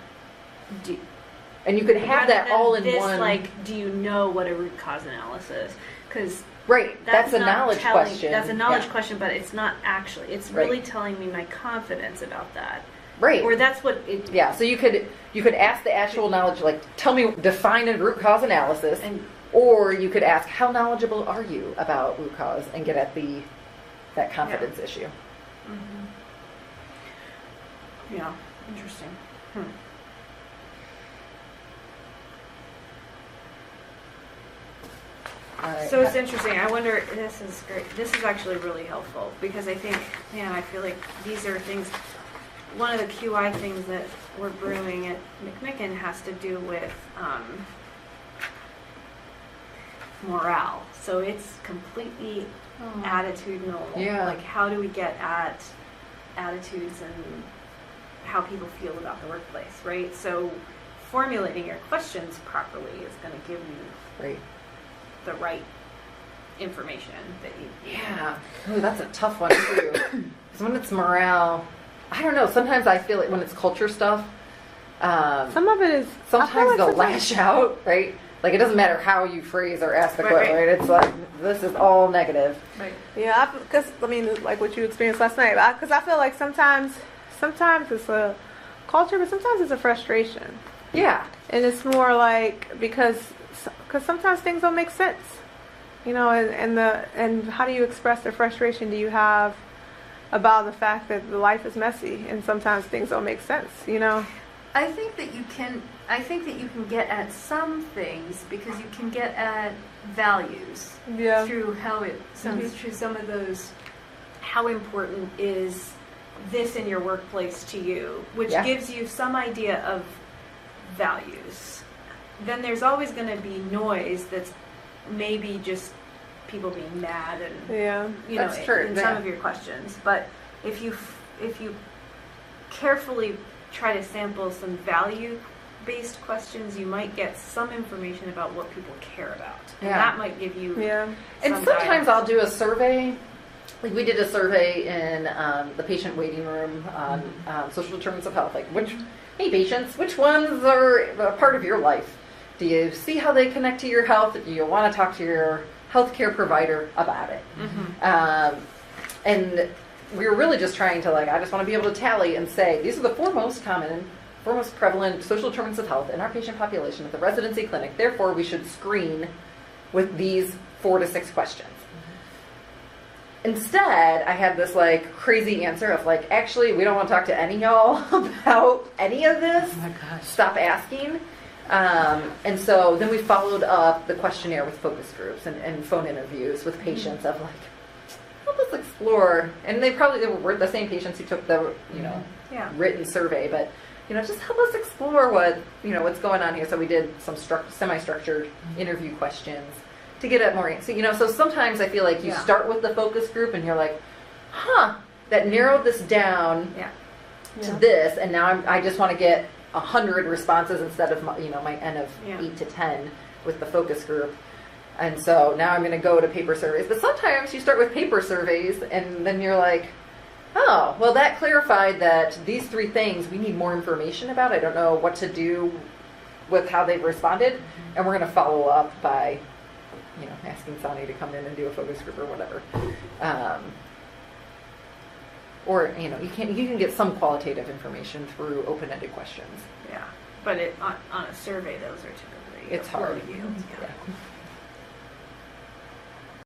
And you could have rather that than all in this, one. Like, do you know what a root cause analysis? Because Right, that's a not knowledge telling- question. That's a knowledge Yeah. question, but it's not actually. It's Right. really telling me my confidence about that, Right. or that's what it. Yeah, so you could ask the actual knowledge, like, define a root cause analysis, And or you could ask, how knowledgeable are you about root cause, and get at that confidence issue. yeah, interesting. All right. So it's interesting. I wonder. This is great. This is actually really helpful because I think, man, I feel like these are things. One of the QI things that we're brewing at McMicken has to do with morale. So it's completely attitudinal. Yeah. Like, how do we get at attitudes and how people feel about the workplace, right? So formulating your questions properly is going to give you Right. the right information that you. Yeah. Ooh, that's a tough one, too. Because when it's morale, I don't know, sometimes I feel like when it's culture stuff, Some of it is. I feel sometimes like they'll sometimes- lash out, right? Like, it doesn't matter how you phrase or ask the Right, question, right. right? It's like, this is all negative. Right. Yeah, because like what you experienced last night. Because I feel like sometimes it's a culture, but sometimes it's a frustration, Yeah. and it's more like because sometimes things don't make sense, and how do you express the frustration do you have about the fact that the life is messy and sometimes things don't make sense, I think that you can get at some things because you can get at values Yeah. through through some of those. How important is this in your workplace to you, which Yeah. gives you some idea of values. Then there's always going to be noise that's maybe just people being mad and Yeah. That's true, in yeah. some of your questions. But if you carefully try to sample some value-based questions, you might get some information about what people care about, and Yeah. that might give you. Yeah. And some sometimes guidance. I'll do a survey. Like we did a survey in the patient waiting room on social determinants of health. Like, hey patients, which ones are a part of your life? Do you see how they connect to your health? Do you want to talk to your healthcare provider about it? And we were really just trying to I just want to be able to tally and say, these are the four most prevalent social determinants of health in our patient population at the residency clinic. Therefore, we should screen with these 4 to 6 questions. Instead, I had this crazy answer of actually, we don't want to talk to any of y'all about any of this. Oh my gosh. Stop asking. And so then we followed up the questionnaire with focus groups and phone interviews with patients of help us explore. And they were the same patients who took the Yeah. written survey, but just help us explore what's going on here. So we did some semi-structured interview questions to get at more. So sometimes I feel like you Yeah. start with the focus group and you're like, that narrowed this down Yeah. to this, and now I just want to get 100 responses instead of my N of Yeah. 8 to 10 with the focus group. And so now I'm going to go to paper surveys. But sometimes you start with paper surveys and then you're like, oh, well, that clarified that these 3 things we need more information about. I don't know what to do with how they've responded. And we're going to follow up by, asking Sani to come in and do a focus group or whatever. Or, you can get some qualitative information through open-ended questions. Yeah. But on a survey, those are typically It's hard. low yields, yeah. Yeah.